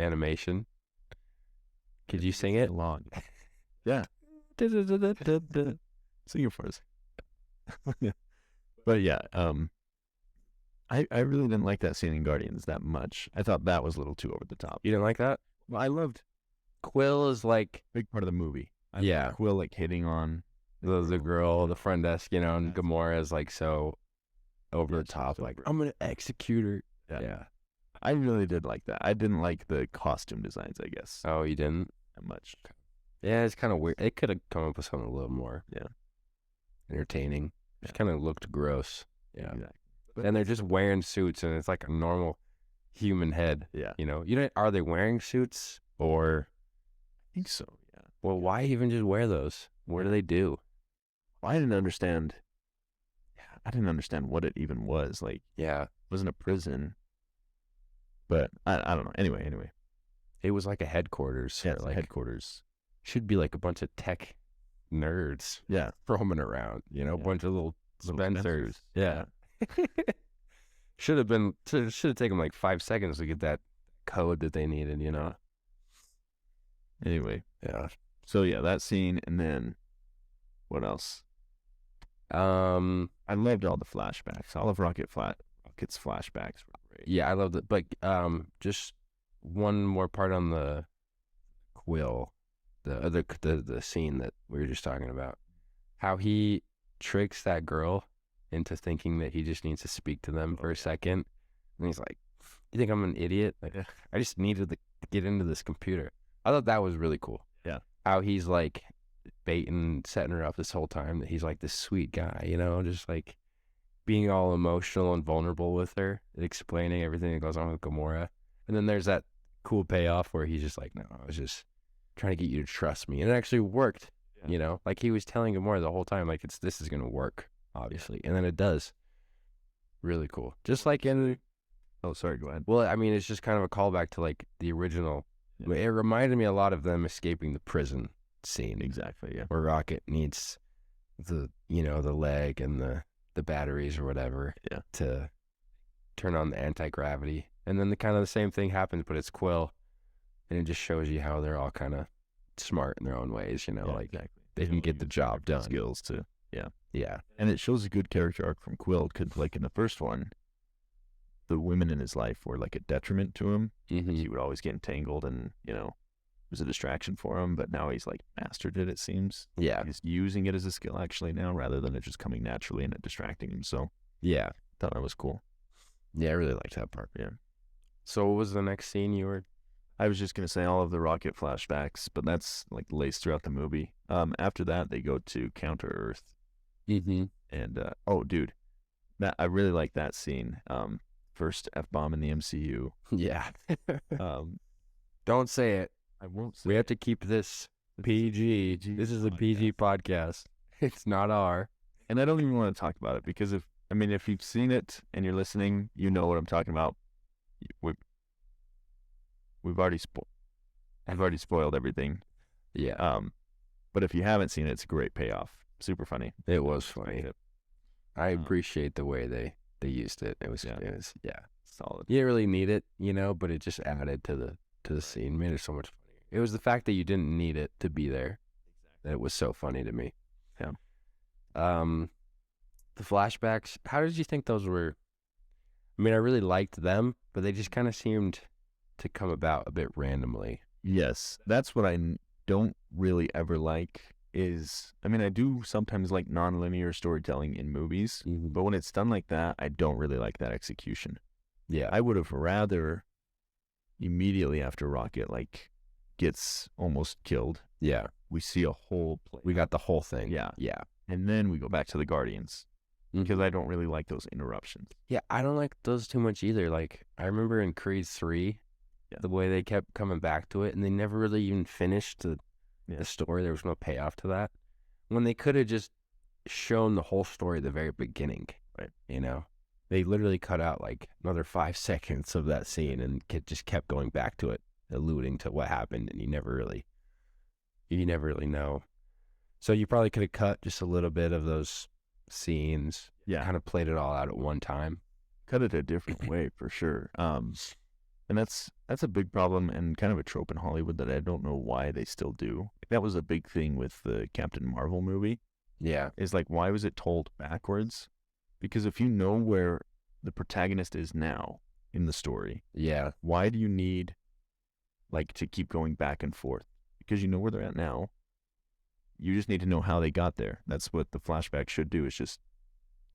animation. Could you sing it? Long. Yeah. Sing it for us. But yeah, I really didn't like that scene in Guardians that much. I thought that was a little too over the top. You didn't like that? Well, I loved Quill is like big part of the movie. I Yeah. loved Quill like hitting on the girl, the front desk, and Gamora is like so over Yeah, the top, so like, over. I'm going to execute her. Yeah. Yeah. I really did like that. I didn't like the costume designs, I guess, Oh, you didn't? that much. Yeah, it's kind of weird. It could have come up with something a little more Yeah. entertaining. Just kind of looked gross. Yeah. Exactly. And they're just wearing suits, and it's like a normal human head. Yeah. You know, are they wearing suits or? I think so, yeah. Well, why even just wear those? What do they do? I didn't understand. I didn't understand what it even was. Like, Yeah, it wasn't a prison, but I don't know. Anyway. it was like a headquarters. Yeah, or it's like headquarters. should be like a bunch of tech nerds Yeah. roaming around. You know, a Yeah. bunch of little Spencers. Yeah. Yeah. Should have taken like 5 seconds to get that code that they needed. You know. Anyway. Yeah. So yeah, that scene, and then what else? Um. I loved all the flashbacks. All of Rocket's flashbacks were great. Yeah, I loved it. But just one more part on the Quill, the scene that we were just talking about, how he tricks that girl into thinking that he just needs to speak to them for a second, and he's like, "You think I'm an idiot? Like, I just needed to get into this computer." I thought that was really cool. Yeah. How he's like baiting, setting her up this whole time, that he's like this sweet guy, you know, just like being all emotional and vulnerable with her, explaining everything that goes on with Gamora. And then there's that cool payoff where he's just like, "No, I was just trying to get you to trust me." And it actually worked, you know, like he was telling Gamora the whole time, like, this is going to work, obviously. And then it does. Really cool. Just like in, Oh, sorry. Go ahead. well, I mean, it's just kind of a callback to like the original. Yeah. It reminded me a lot of them escaping the prison scene. Exactly. Yeah. Where Rocket needs the leg and the batteries or whatever to turn on the anti-gravity. And then the same thing happens, but it's Quill. And it just shows you how they're all kind of smart in their own ways, you know, like exactly. they can get the job done. Skills to, yeah. Yeah. And it shows a good character arc from Quill, because like in the first one, the women in his life were like a detriment to him. Mm-hmm. He would always get entangled, and it was a distraction for him. But now he's like mastered it. It seems. Yeah. He's using it as a skill actually now, rather than it just coming naturally and it distracting him. So Yeah. thought that was cool. Yeah, I really liked that part. Yeah. So what was the next scene you were? I was just gonna say all of the Rocket flashbacks, but that's like laced throughout the movie. After that, they go to Counter Earth, Mm-hmm. and oh, dude, I really like that scene. First F-bomb in the MCU. Yeah. Um, Don't say it. I won't say We have to keep this PG. PG This is a PG podcast. It's not R. and I don't even want to talk about it, because if you've seen it and you're listening, you know what I'm talking about. We've already spoiled everything. Yeah. But if you haven't seen it, it's a great payoff. Super funny. It was funny. I Um, appreciate the way they used it. It was Yeah. Solid. You didn't really need it, but it just added to the scene, made it so much funnier. It was the fact that you didn't need it to be there that it was so funny to me. Yeah. The flashbacks, how did you think those were? I mean, I really liked them, but they just kind of seemed to come about a bit randomly. Yes, that's what I don't really ever like. I do sometimes like non-linear storytelling in movies, Mhm. but when it's done like that, I don't really like that execution. Yeah. I would have rather immediately after Rocket gets almost killed, Yeah. we see a whole play, We got the whole thing. Yeah. Yeah. and then we go back to the Guardians, because I don't really like those interruptions. Yeah, I don't like those too much either. Like, I remember in Creed 3, the way they kept coming back to it, and they never really even finished the story. There was no payoff to that. When they could have just shown the whole story at the very beginning. Right. They literally cut out like another 5 seconds of that scene and just kept going back to it, alluding to what happened, and you never really know. So you probably could have cut just a little bit of those scenes. Yeah. Kind of played it all out at one time. Cut it a different way for sure. And that's a big problem and kind of a trope in Hollywood that I don't know why they still do. That was a big thing with the Captain Marvel movie. Yeah. Is like, why was it told backwards? Because if you know where the protagonist is now in the story, Yeah. why do you need to keep going back and forth? Because you know where they're at now. You just need to know how they got there. That's what the flashback should do, is just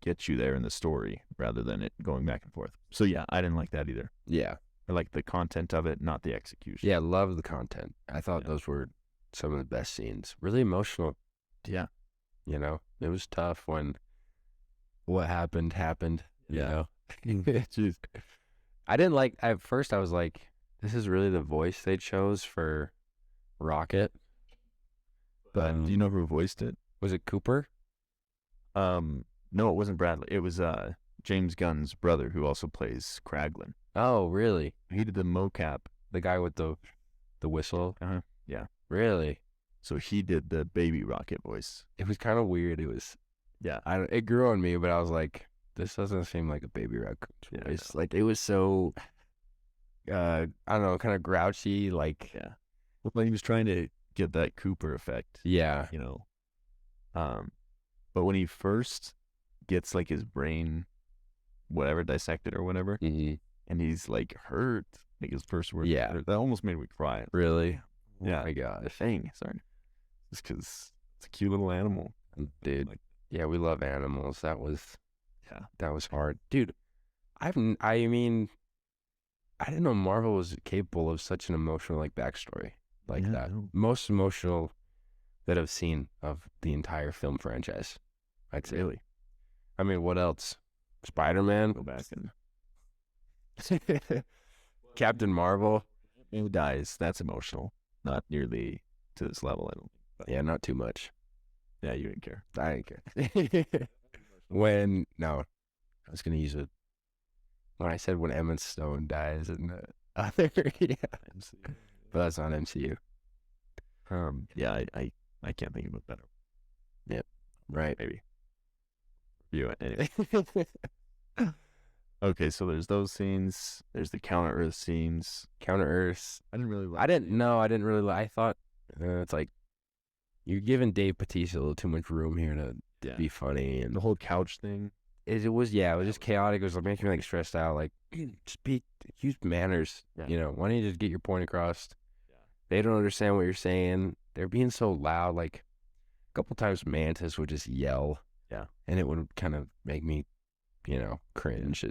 get you there in the story rather than it going back and forth. So yeah, I didn't like that either. Yeah. I like the content of it, not the execution. Yeah, love the content. I thought those were some of the best scenes. Really emotional. Yeah. You know, it was tough when what happened. You Yeah. know, Jeez. I didn't like. At first, I was like, "This is really the voice they chose for Rocket." But Do you know who voiced it? was it Cooper? No, it wasn't Bradley. It was James Gunn's brother who also plays Kraglin. Oh, really? He did the mocap. The guy with the whistle? Yeah. Really? So he did the baby Rocket voice. It was kind of weird. It was. Yeah. It grew on me, but I was like, this doesn't seem like a baby raccoon's voice. Like it was so. I don't know, kind of grouchy. Like. Yeah. Well, he was trying to get that Cooper effect. Yeah. You know. But when he first gets like his brain, whatever, dissected or whatever, Mm-hmm. and he's like hurt, like his first word. Yeah. That almost made me cry. Really? Yeah. Oh my gosh. Dang, sorry. Just because it's a cute little animal. Dude. Like, Yeah, we love animals. That was hard. Dude, I mean, I didn't know Marvel was capable of such an emotional like backstory like Yeah, that. no. Most emotional that I've seen of the entire film franchise. I'd say. Really? I mean, what else? Spider-Man? Go back and Captain Marvel? who dies? That's emotional. Not nearly to this level, I don't think. But Yeah, not too much. yeah, you didn't care. I didn't care. I was going to use it. When I said when Emma Stone dies in the other, yeah. But that's not MCU. Yeah, I can't think of a better. Right. Maybe. View it anyway. Okay, so there's those scenes. There's the Counter Earth scenes. Counter Earth. I didn't really like. I didn't really like. I thought it's like you're giving Dave Bautista a little too much room here to be funny, and the whole couch thing. it was just chaotic. It was like making me like stressed out. Like just use manners. Yeah. You know, why don't you just get your point across? Yeah. They don't understand what you're saying. They're being so loud. Like a couple times, Mantis would just yell. Yeah. And it would kind of make me, cringe.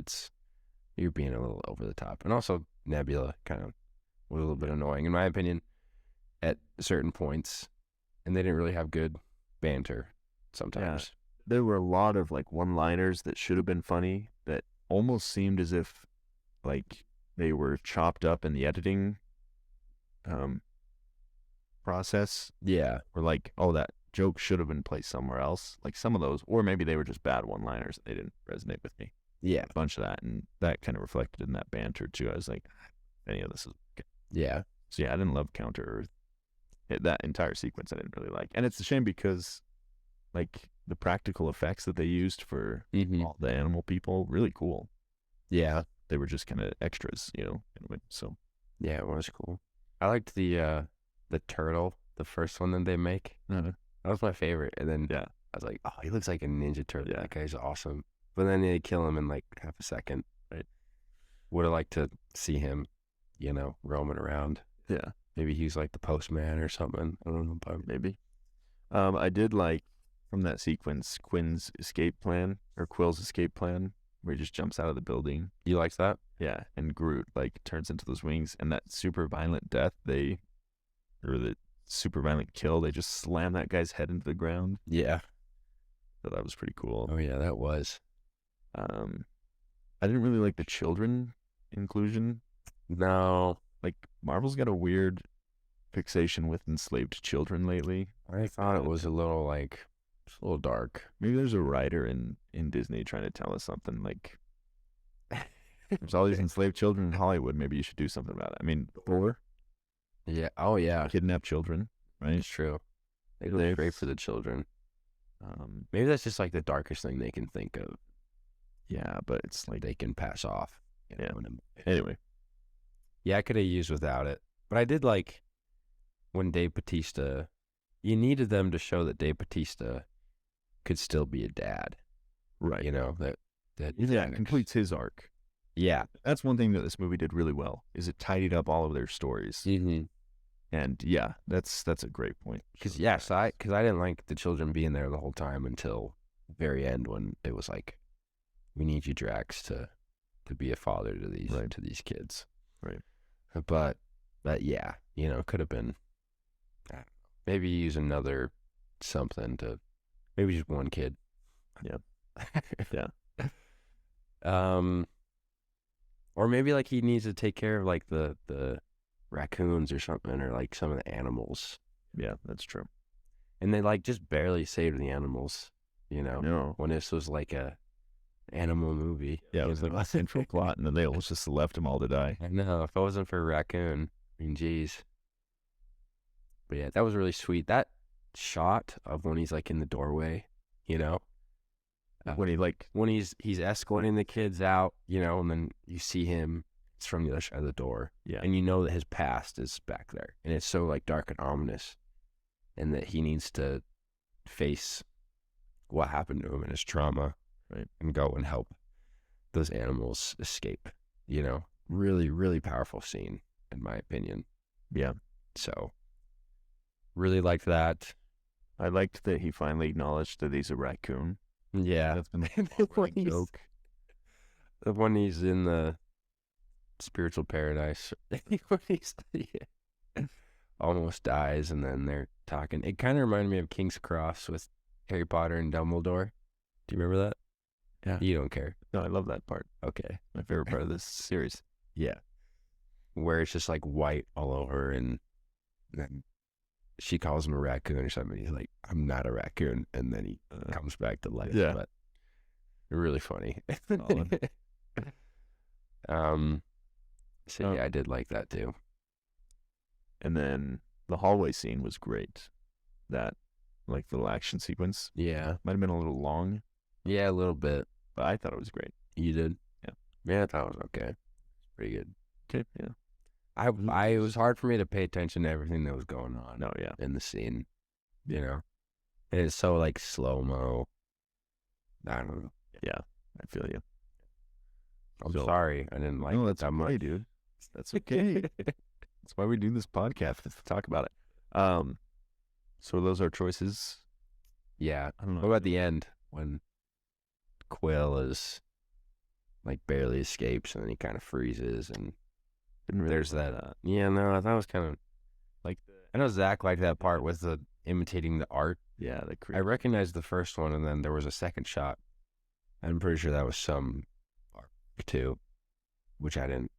You're being a little over the top, and also Nebula kind of was a little bit annoying in my opinion at certain points, and they didn't really have good banter sometimes. There were a lot of like one-liners that should have been funny that almost seemed as if like they were chopped up in the editing process, Yeah. or like, oh, that joke should have been placed somewhere else. Like some of those, or maybe they were just bad one-liners and they didn't resonate with me. Yeah. A bunch of that, and that kind of reflected in that banter too. I was like, any of this is okay. Yeah. So yeah, I didn't love Counter Earth. That entire sequence I didn't really like, and it's a shame because like the practical effects that they used for Mm-hmm. all the animal people, really cool. Yeah. They were just kind of extras, in a way. So Yeah, it was cool. I liked the turtle, the first one that they make. uh, That was my favorite. And then yeah, I was like, oh, he looks like a Ninja Turtle. Yeah. That guy's awesome. But then they kill him in like half a second. Right. Would have liked to see him, roaming around. yeah, Maybe he's like the postman or something. I don't know. But maybe. I did like from that sequence Quill's escape plan, where he just jumps out of the building. you liked that? Yeah, and Groot like turns into those wings, and that super violent death the super violent kill, they just slam that guy's head into the ground. Yeah. So that was pretty cool. Oh, yeah, that was. I didn't really like the children inclusion. No. Like Marvel's got a weird fixation with enslaved children lately. I thought it was a little dark. Maybe there's a writer in Disney trying to tell us something like there's all these enslaved children in Hollywood. Maybe you should do something about it. I mean, Thor Yeah. Oh, yeah. kidnapped children, right? It's true. They go There's- straight for the children. Maybe that's just like the darkest thing they can think of. Yeah, but it's like They can pass off. Yeah. in a- anyway. Yeah, I could have used without it. But I did like when Dave Bautista, you needed them to show that Dave Bautista could still be a dad. Right. That Yeah, it completes his arc. Yeah. That's one thing that this movie did really well, is it tidied up all of their stories. Mm-hmm. And yeah, that's a great point. Because I didn't like the children being there the whole time until the very end when it was like, we need you, Drax, to be a father to these Right. to these kids. Right. But yeah, could have been. I don't know, maybe use another something to maybe just one kid. Yeah. Yeah. Or maybe like he needs to take care of like the raccoons or something, or like some of the animals. Yeah, that's true. And they like just barely saved the animals, No. when this was like a animal movie. Yeah, it was like a central plot, and then they almost just left them all to die. I know. If it wasn't for a raccoon, I mean, geez. But yeah, that was really sweet. That shot of when he's like in the doorway, When he when he's escorting the kids out, and then you see him, it's from the other side of the door. Yeah. And you know that his past is back there. And it's so like dark and ominous. And that he needs to face what happened to him and his trauma. Right. And go and help those animals escape. Really, really powerful scene, in my opinion. Yeah. So, really liked that. I liked that he finally acknowledged that he's a raccoon. Yeah. That's been And a when running joke. when he's in the spiritual paradise, when he's almost dies, and then they're talking. It kind of reminded me of King's Cross with Harry Potter and Dumbledore. Do you remember that? Yeah. You don't care. No, I love that part. Okay. My favorite part of this series. Yeah. Where it's just like white all over, and then she calls him a raccoon or something. He's like, I'm not a raccoon. And then he comes back to life. Yeah. But really funny. Solid. So yeah, I did like that too. And then the hallway scene was great. That, like, little action sequence. Yeah. Might have been a little long, Yeah, a little bit. but I thought it was great. You did? Yeah. Yeah, I thought it was okay. Pretty good. Okay. Yeah. It was hard for me to pay attention to everything that was going on No, yeah. in the scene, And it's so like slow-mo. I don't know. Yeah. I feel you. I'm So- sorry. I didn't like No, it that's that okay, much. dude. That's okay. That's why we do this podcast, is to talk about it. So those are choices. Yeah. I don't know. What about the end when Quill is like barely escapes, and then he kind of freezes, and Didn't really there's like that. Yeah, no, I thought it was kind of Like, I know Zach liked that part with the imitating the art. yeah, the I recognized the first one, and then there was a second shot. I'm pretty sure that was some art too, which I didn't.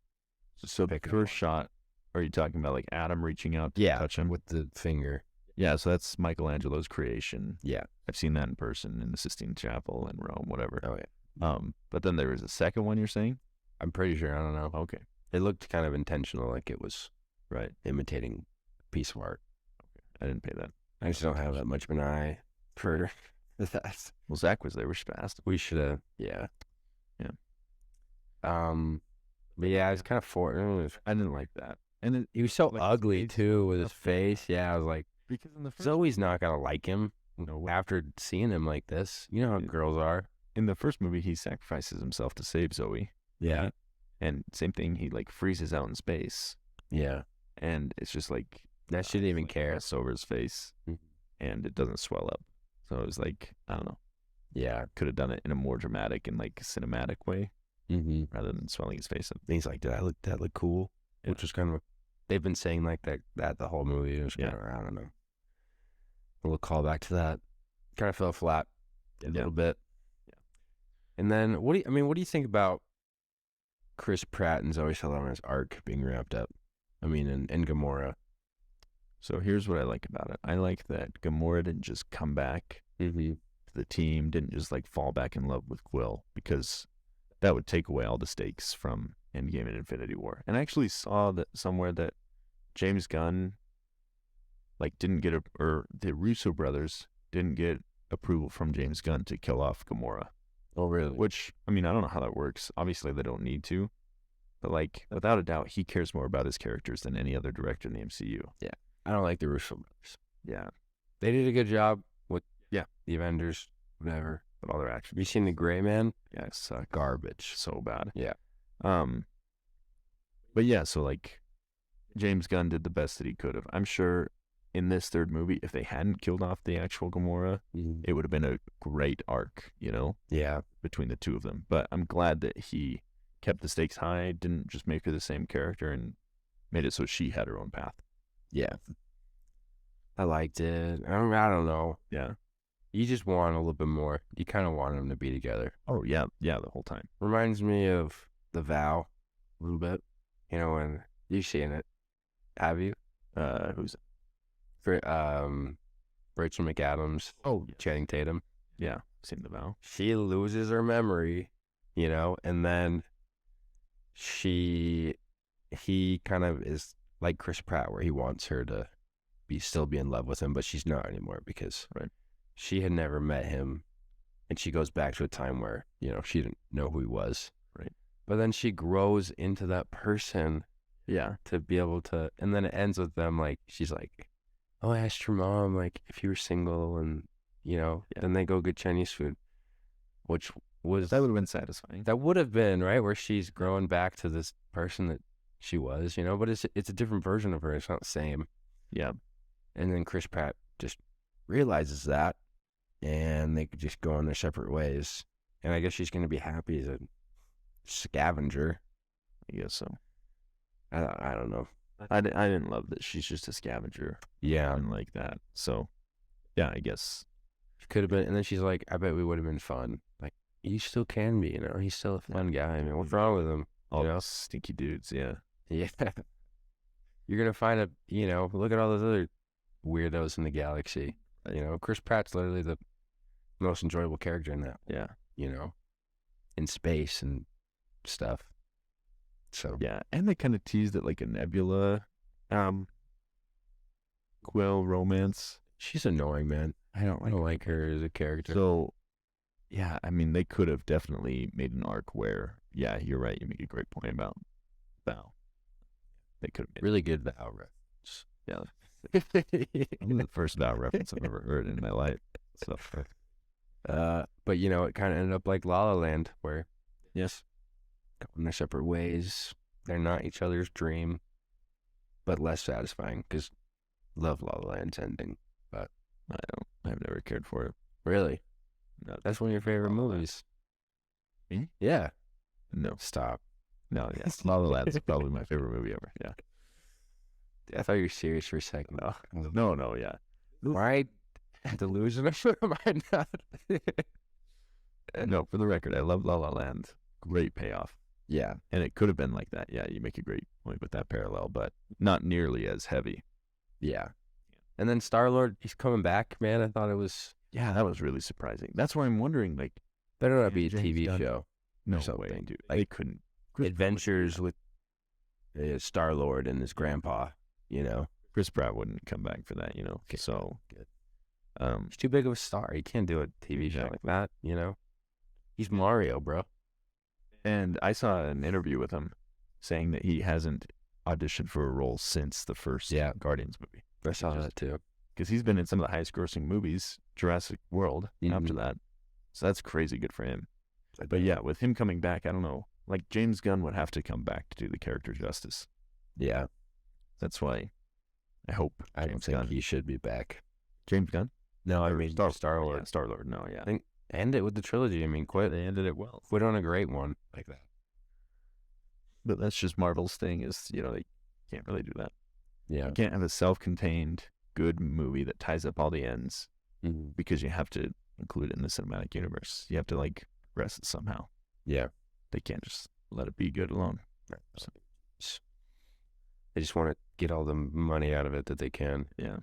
So the pick up first on. shot, are you talking about like Adam reaching out to touch him? with the finger. Yeah, so that's Michelangelo's creation. Yeah. I've seen that in person in the Sistine Chapel in Rome, whatever. Oh yeah. But then there was a second one, you're saying? I'm pretty sure. I don't know. Okay. It looked kind of intentional, like it was Right. imitating a piece of art. I didn't pay that. I just don't have that much of an eye for that. Well, Zach was there. We should have asked him. We should have. Yeah. Yeah. But yeah, I was kind of I didn't like that. And it, he was so like his ugly face too with and his face. Yeah, I was like, because in the first Zoe's not gonna like him after seeing him like this. You know how girls are. in the first movie, he sacrifices himself to save Zoe. Yeah. right? And same thing, he like freezes out in space, Yeah. and it's just like That shouldn't even care. It's over his face, Mhm. and it doesn't swell up. So it was like, I don't know, Yeah. could have done it in a more dramatic and like cinematic way Mm-hmm. rather than swelling his face up. And he's like, "Did I look cool?" Yeah. Which was kind of. They've been saying like that the whole movie. It was Yeah. kind of, I don't know. A little callback to that. Kind of fell flat a little bit. Yeah. And then what do you think about Chris Pratt and Zoe Saldana's arc being wrapped up? I mean, and Gamora. So here's what I like about it. I like that Gamora didn't just come back Mm-hmm. to the team, didn't just like fall back in love with Quill, because that would take away all the stakes from Endgame and Infinity War. And I actually saw that somewhere that James Gunn like didn't get or the Russo brothers didn't get approval from James Gunn to kill off Gamora. Oh, really? Which, I mean, I don't know how that works. Obviously, they don't need to. But, like, without a doubt, he cares more about his characters than any other director in the MCU. I don't like the Russo brothers. Yeah. They did a good job with Yeah. the Avengers, whatever. But all their actions. Have you seen The Gray Man? Yeah, it sucked. Garbage. So bad. Yeah. But yeah, so, like, James Gunn did the best that he could have. I'm sure in this third movie, if they hadn't killed off the actual Gamora, it would have been a great arc, Yeah. between the two of them. But I'm glad that he kept the stakes high, didn't just make her the same character, and made it so she had her own path. Yeah. I liked it. I don't know. Yeah. You just want a little bit more. You kind of want them to be together. Oh, yeah. Yeah, the whole time. Reminds me of The Vow a little bit. When you've seen it. Have you? Who's For Rachel McAdams. Oh, Channing Tatum. yeah, seen The Vow. She loses her memory, and then he kind of is like Chris Pratt, where he wants her to still be in love with him, but she's not anymore because she had never met him, and she goes back to a time where she didn't know who he was. Right. But then she grows into that person. Yeah. To be able to, and then it ends with them like she's like, "Oh, I asked your mom like if you were single," and then they go get Chinese food, which was That would have been satisfying. that would have been right where she's growing back to this person that she was, but it's a different version of her. It's not the same. Yeah. And then Chris Pratt just realizes that, and they could just go on their separate ways. And I guess she's going to be happy as a scavenger. I guess so. I don't know. I didn't love that she's just a scavenger Yeah, and like that. So, yeah, I guess. she could have been. And then she's like, "I bet we would have been fun." Like, you still can be, He's still a fun guy. I mean, what's wrong with him? All those stinky dudes, yeah. Yeah. You're gonna find look at all those other weirdos in the galaxy. Chris Pratt's literally the most enjoyable character in that. Yeah. In space and stuff. So Yeah, and they kind of teased it like a Nebula Quill romance. she's annoying, man. I don't like her as a character. So, yeah, I mean, they could have definitely made an arc where, yeah, you're right. You make a great point about Val. They could have made Really good Val reference. Yeah. The first Val reference I've ever heard in my life. So, But it kind of ended up like La La Land, where yes, going their separate ways. They're not each other's dream, but less satisfying. Because love La La Land's ending. But I've never cared for it. really, No, that's one of your favorite La La Land. movies. Me? Yeah. No, Stop. no, yes. La La Land's probably my favorite movie ever. Yeah. I thought you were serious for a second. No, yeah. Right? Delusional? Am I not? No, for the record, I love La La Land. Great payoff. Yeah. And it could have been like that. Yeah, you make a great point with that parallel, but not nearly as heavy. Yeah. And then Star-Lord, he's coming back, man. I thought it was... Yeah, that was really surprising. That's why I'm wondering, like... Better not be a James TV Gunn- show. No something. way, dude. Like, they couldn't. Adventures with Star-Lord and his grandpa, Chris Pratt wouldn't come back for that, Okay, So, good. um, He's too big of a star. He can't do a TV show like that, He's Mario, bro. and I saw an interview with him saying that he hasn't auditioned for a role since the first Guardians movie. I saw that too. Because he's been in some of the highest grossing movies, Jurassic World, after that. So that's crazy good for him. But yeah, with him coming back, I don't know. Like, James Gunn would have to come back to do the character justice. Yeah. That's why I hope I don't James think Gunn. he should be back. James Gunn? No, I Or mean Star-Lord. Yeah, Star-Lord, no, yeah. I think end it with the trilogy. I mean, quit. They ended it well. Quit on a great one like that. But that's just Marvel's thing is, they can't really do that. Yeah. You can't have a self-contained good movie that ties up all the ends Mhm. because you have to include it in the cinematic universe. You have to, progress it somehow. Yeah. They can't just let it be good alone. So, They just want to get all the money out of it that they can. yeah.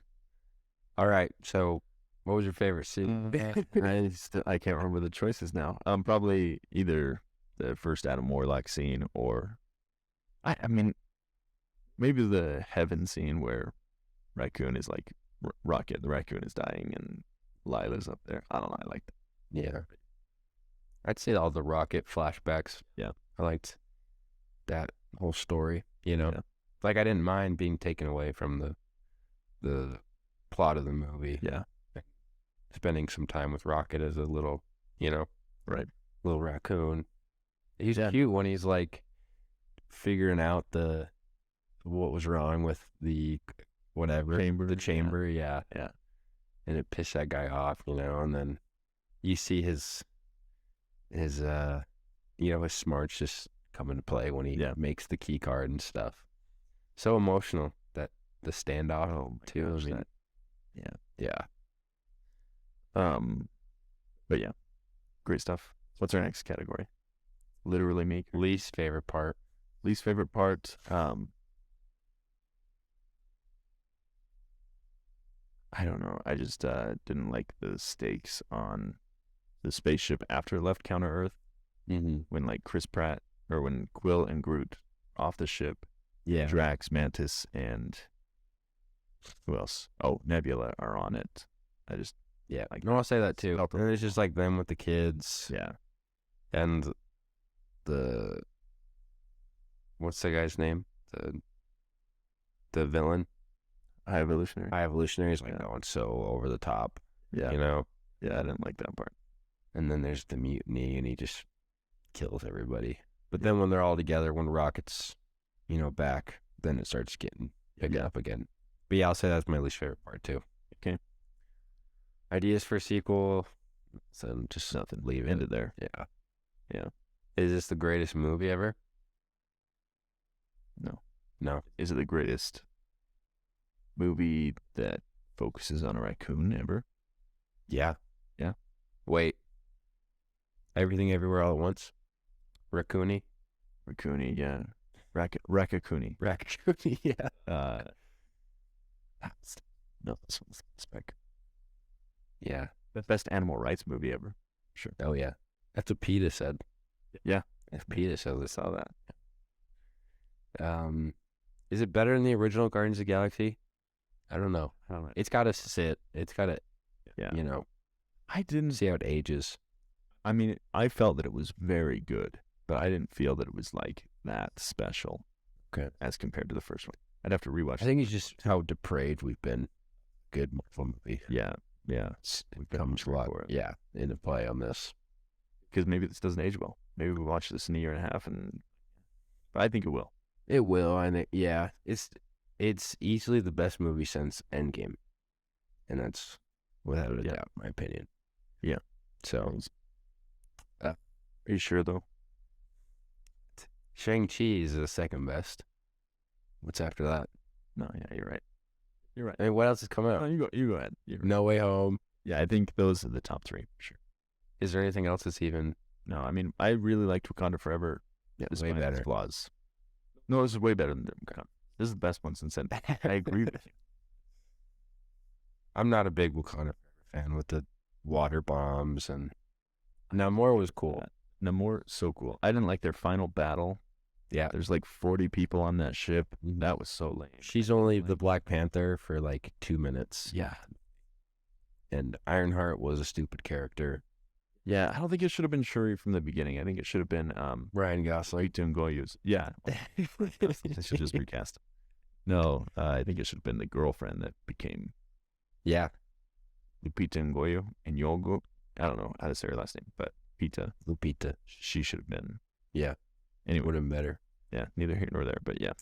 All right. So, what was your favorite scene? I can't remember the choices now. Probably either the first Adam Warlock scene or, I mean, maybe the heaven scene where Raccoon is like, Rocket, the raccoon is dying and Lila's up there. I don't know. I like that. Yeah. I'd say all the Rocket flashbacks. Yeah. I liked that whole story, Yeah. Like, I didn't mind being taken away from the plot of the movie. Yeah. Spending some time with Rocket as a little, Right. little raccoon. He's Yeah. cute when he's figuring out what was wrong with whatever. Chamber, The yeah. chamber, yeah. Yeah. And it pissed that guy off, and then you see his his smarts just come into play when he makes the key card and stuff. So emotional, that the standoff too. gosh, I mean, that- yeah. But yeah, great stuff. What's our next category? Literally me. Least favorite part. Least favorite part. I don't know. I just didn't like the stakes on the spaceship after it left Counter Earth. Mm-hmm. When like Chris Pratt or when Quill and Groot off the ship, Yeah. Drax, Mantis, and who else? Oh, Nebula are on it. I just Yeah. No, I'll say that too. Felt And it's just like them with the kids. yeah. And the what's the guy's name? The villain. High Evolutionary. High Evolutionary is like Yeah. going so over the top. Yeah. Yeah, I didn't like that part. And then there's the mutiny, and he just kills everybody. But then when they're all together, when Rocket's, back, then it starts getting picking up again. But yeah, I'll say that's my least favorite part too. Okay. Ideas for a sequel, so just Nothing. leave it. Ended there. Yeah. Yeah. Is this the greatest movie ever? No. No. Is it the greatest movie that focuses on a raccoon ever? Yeah. Yeah. Wait. Everything Everywhere All at Once? Raccoony? Raccoony, yeah. Raccoony. Raccoony, yeah. No, this one's spec. Yeah. The best animal rights movie ever. Sure. Oh, yeah. That's what PETA said. Yeah. If PETA said I saw that. Is it better than the original Guardians of the Galaxy? I don't know. I don't know. It's got to sit. It's got to, Yeah. I didn't see how it ages. I mean, I felt that it was very good, but I didn't feel that it was like that special. Okay. As compared to the first one. I'd have to rewatch I think it's just how depraved we've been. Good Marvel movie. Yeah. Yeah. It comes a lot. Yeah. Into play on this. Because maybe this doesn't age well. Maybe we watch this in a year and a half, but I think it will. It will. I think, yeah. It's easily the best movie since Endgame. And that's without a doubt, my opinion. Yeah. So. Are you sure, though? Shang-Chi is the second best. What's after that? No, yeah, you're right. You're right. I mean, what else has come out? No, you go ahead. No Way Home. Yeah, I think those are the top three, for sure. Is there anything else that's even... No, I mean, I really liked Wakanda Forever. Yeah, way despite its better. flaws. No, this is way better than Wakanda. This is the best one since then. I agree with you. I'm not a big Wakanda fan with the water bombs, and Namor was cool. Namor, so cool. I didn't like their final battle. Yeah. There's like 40 people on that ship. That was so lame. She's only the Black Panther for like 2 minutes. Yeah. And Ironheart was a stupid character. Yeah, I don't think it should have been Shuri from the beginning. I think it should have been Ryan Gosling. Peter Ngoyu's. Yeah. I should just recast him. No, I think it should have been the girlfriend that became Yeah. Lupita Ngoyo and Yogo. I don't know how to say her last name, but Lupita. she should have been. Yeah. Anyway, Would have been better. yeah, neither here nor there, but yeah.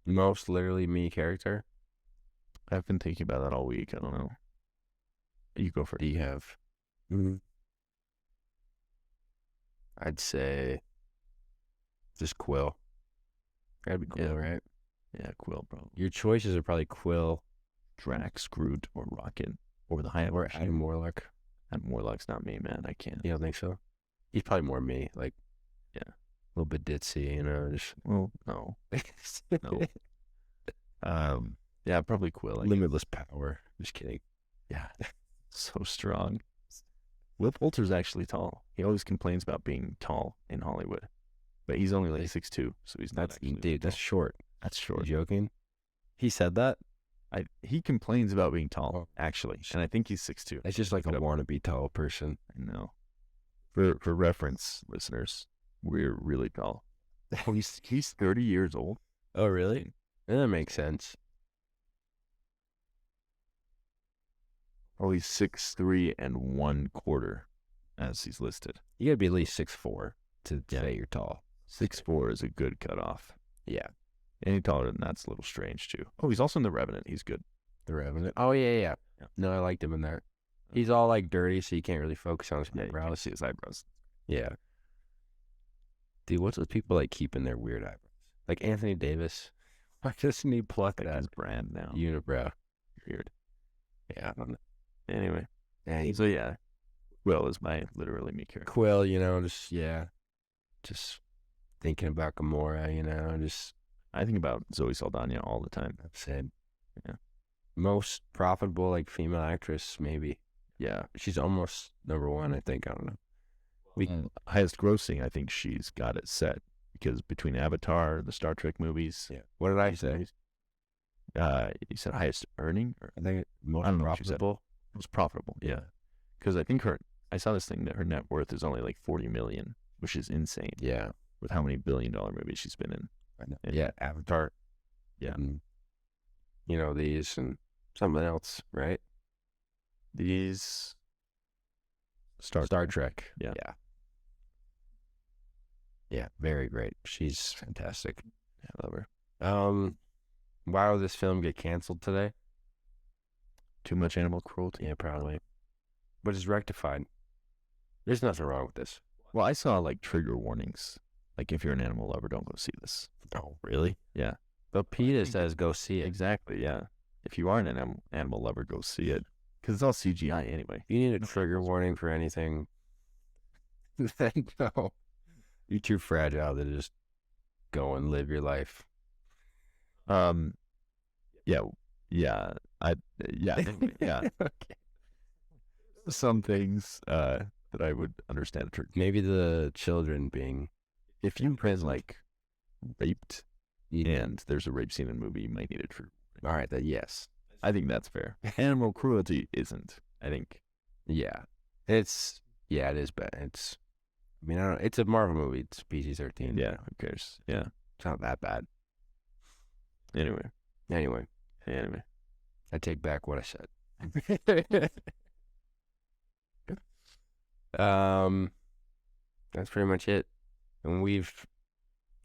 Most literally me character. I've been thinking about that all week. I don't know. You go first. Do you have? I'd say just Quill. Gotta be Quill, Yeah. right? Yeah, Quill, bro. Your choices are probably Quill Drax, Groot, or Rocket, or the High or Evolution. Adam Warlock. Adam Warlock's not me, man. I can't. You don't think so? He's probably more me, like, Yeah. a little bit ditzy, just Well, no. No. Yeah, probably Quill. I guess. limitless power. Just kidding. Yeah. So strong. Will Poulter's actually tall. He always complains about being tall in Hollywood. But he's only like 6'2", so he's not actually Dude, that's tall. short. That's You short. joking? He said that? He complains about being tall, actually. And I think he's 6'2". It's just like a Look it up. wannabe tall person. I know. For reference, listeners, we're really tall. Oh, he's 30 years old. Oh, really? That makes sense. Oh, he's 6'3" and 1/4 as he's listed. You gotta be at least 6'4" to Yeah. say you're tall. 6'4" is a good cutoff. Yeah. Any taller than that's a little strange too. Oh, he's also in The Revenant. He's good. The Revenant. Oh yeah. Yeah. No, I liked him in that. He's all like dirty, so you can't really focus on his Yeah, you can eyebrows. see his eyebrows. Yeah. Dude, what's with people like keeping their weird eyebrows? Like Anthony Davis. Why doesn't he pluck Like that his brand now. unibrow? Weird. Yeah, I don't know. Anyway, Yeah, so yeah, Will is my literally me character. Quill, just thinking about Gamora, just I think about Zoe Saldana all the time. said, Yeah. most profitable like female actress maybe. Yeah. She's almost number one, I think. I don't know. Highest grossing, I think she's got it set because between Avatar, the Star Trek movies. Yeah. What did I say? You said highest earning? Or I think most I don't know what you said. profitable. most profitable. Yeah. Because I think I saw this thing that her net worth is only like 40 million, which is insane. Yeah. With how many billion-dollar movies she's been in. I know. And- Yeah. Avatar. Yeah. And, these and something else, right? These Star Trek. Yeah. Yeah. Yeah. Very great. She's fantastic. I love her. Why will this film get canceled today? Too much animal cruelty. Yeah, probably. But it's rectified. There's nothing wrong with this. Well, I saw like trigger warnings. Like if you're an animal lover, don't go see this. Oh, really? Yeah. But PETA says go see it. Exactly. Yeah. If you are an animal lover, go see it. Because it's all CGI anyway. If you need a trigger warning for anything, then no. You're too fragile to just go and live your life. Yeah. Yeah. Anyway, yeah. Okay. Some things that I would understand a trigger. Maybe the children being If you've been like raped eaten. and there's a rape scene in a movie, you might need a trigger. All right, then yes. I think that's fair. Animal cruelty isn't. I think. Yeah. It is bad. It's a Marvel movie. It's PG-13. Yeah. Who cares? Yeah. It's not that bad. Anyway. Anyway, I take back what I said. That's pretty much it. And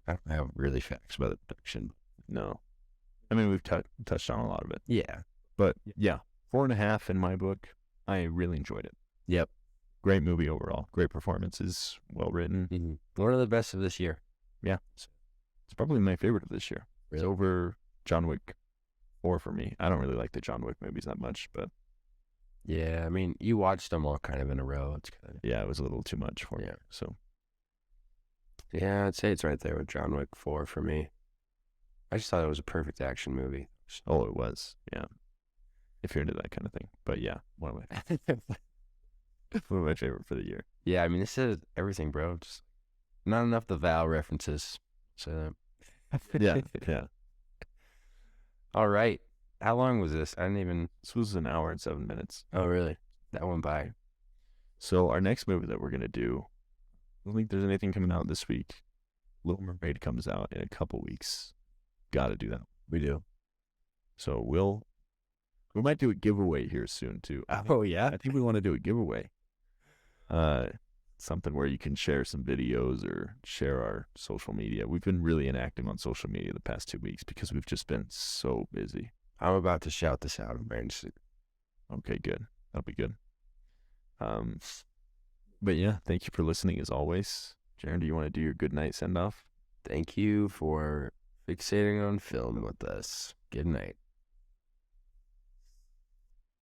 I don't have really facts about the production. No. I mean, we've touched on a lot of it. Yeah. But yeah, 4.5 in my book. I really enjoyed it. Yep. Great movie overall. Great performances. Well written. Mm-hmm. One of the best of this year. Yeah. It's probably my favorite of this year. Really? It's over John Wick 4 for me. I don't really like the John Wick movies that much, but Yeah, I mean, you watched them all kind of in a row. It's kind of yeah, it was a little too much for me. Yeah. So Yeah, I'd say it's right there with John Wick 4 for me. I just thought it was a perfect action movie. oh, it was. Yeah. If you're into that kind of thing. But yeah, one of my favorite for the year. Yeah, I mean, this is everything, bro. Just not enough the Val references. So, Yeah. Yeah. all right. How long was this? I didn't even. This was an hour and 7 minutes. Oh, really? That went by. So our next movie that we're gonna do, I don't think there's anything coming out this week. Little Mermaid comes out in a couple weeks. Gotta do that. We do. So we might do a giveaway here soon too. Oh, yeah? I think we want to do a giveaway. Something where you can share some videos or share our social media. We've been really inactive on social media the past 2 weeks because we've just been so busy. I'm about to shout this out. Okay, good. That'll be good. But yeah, thank you for listening as always. Jaron, do you want to do your good night send off? Thank you for fixating on film with us. Good night.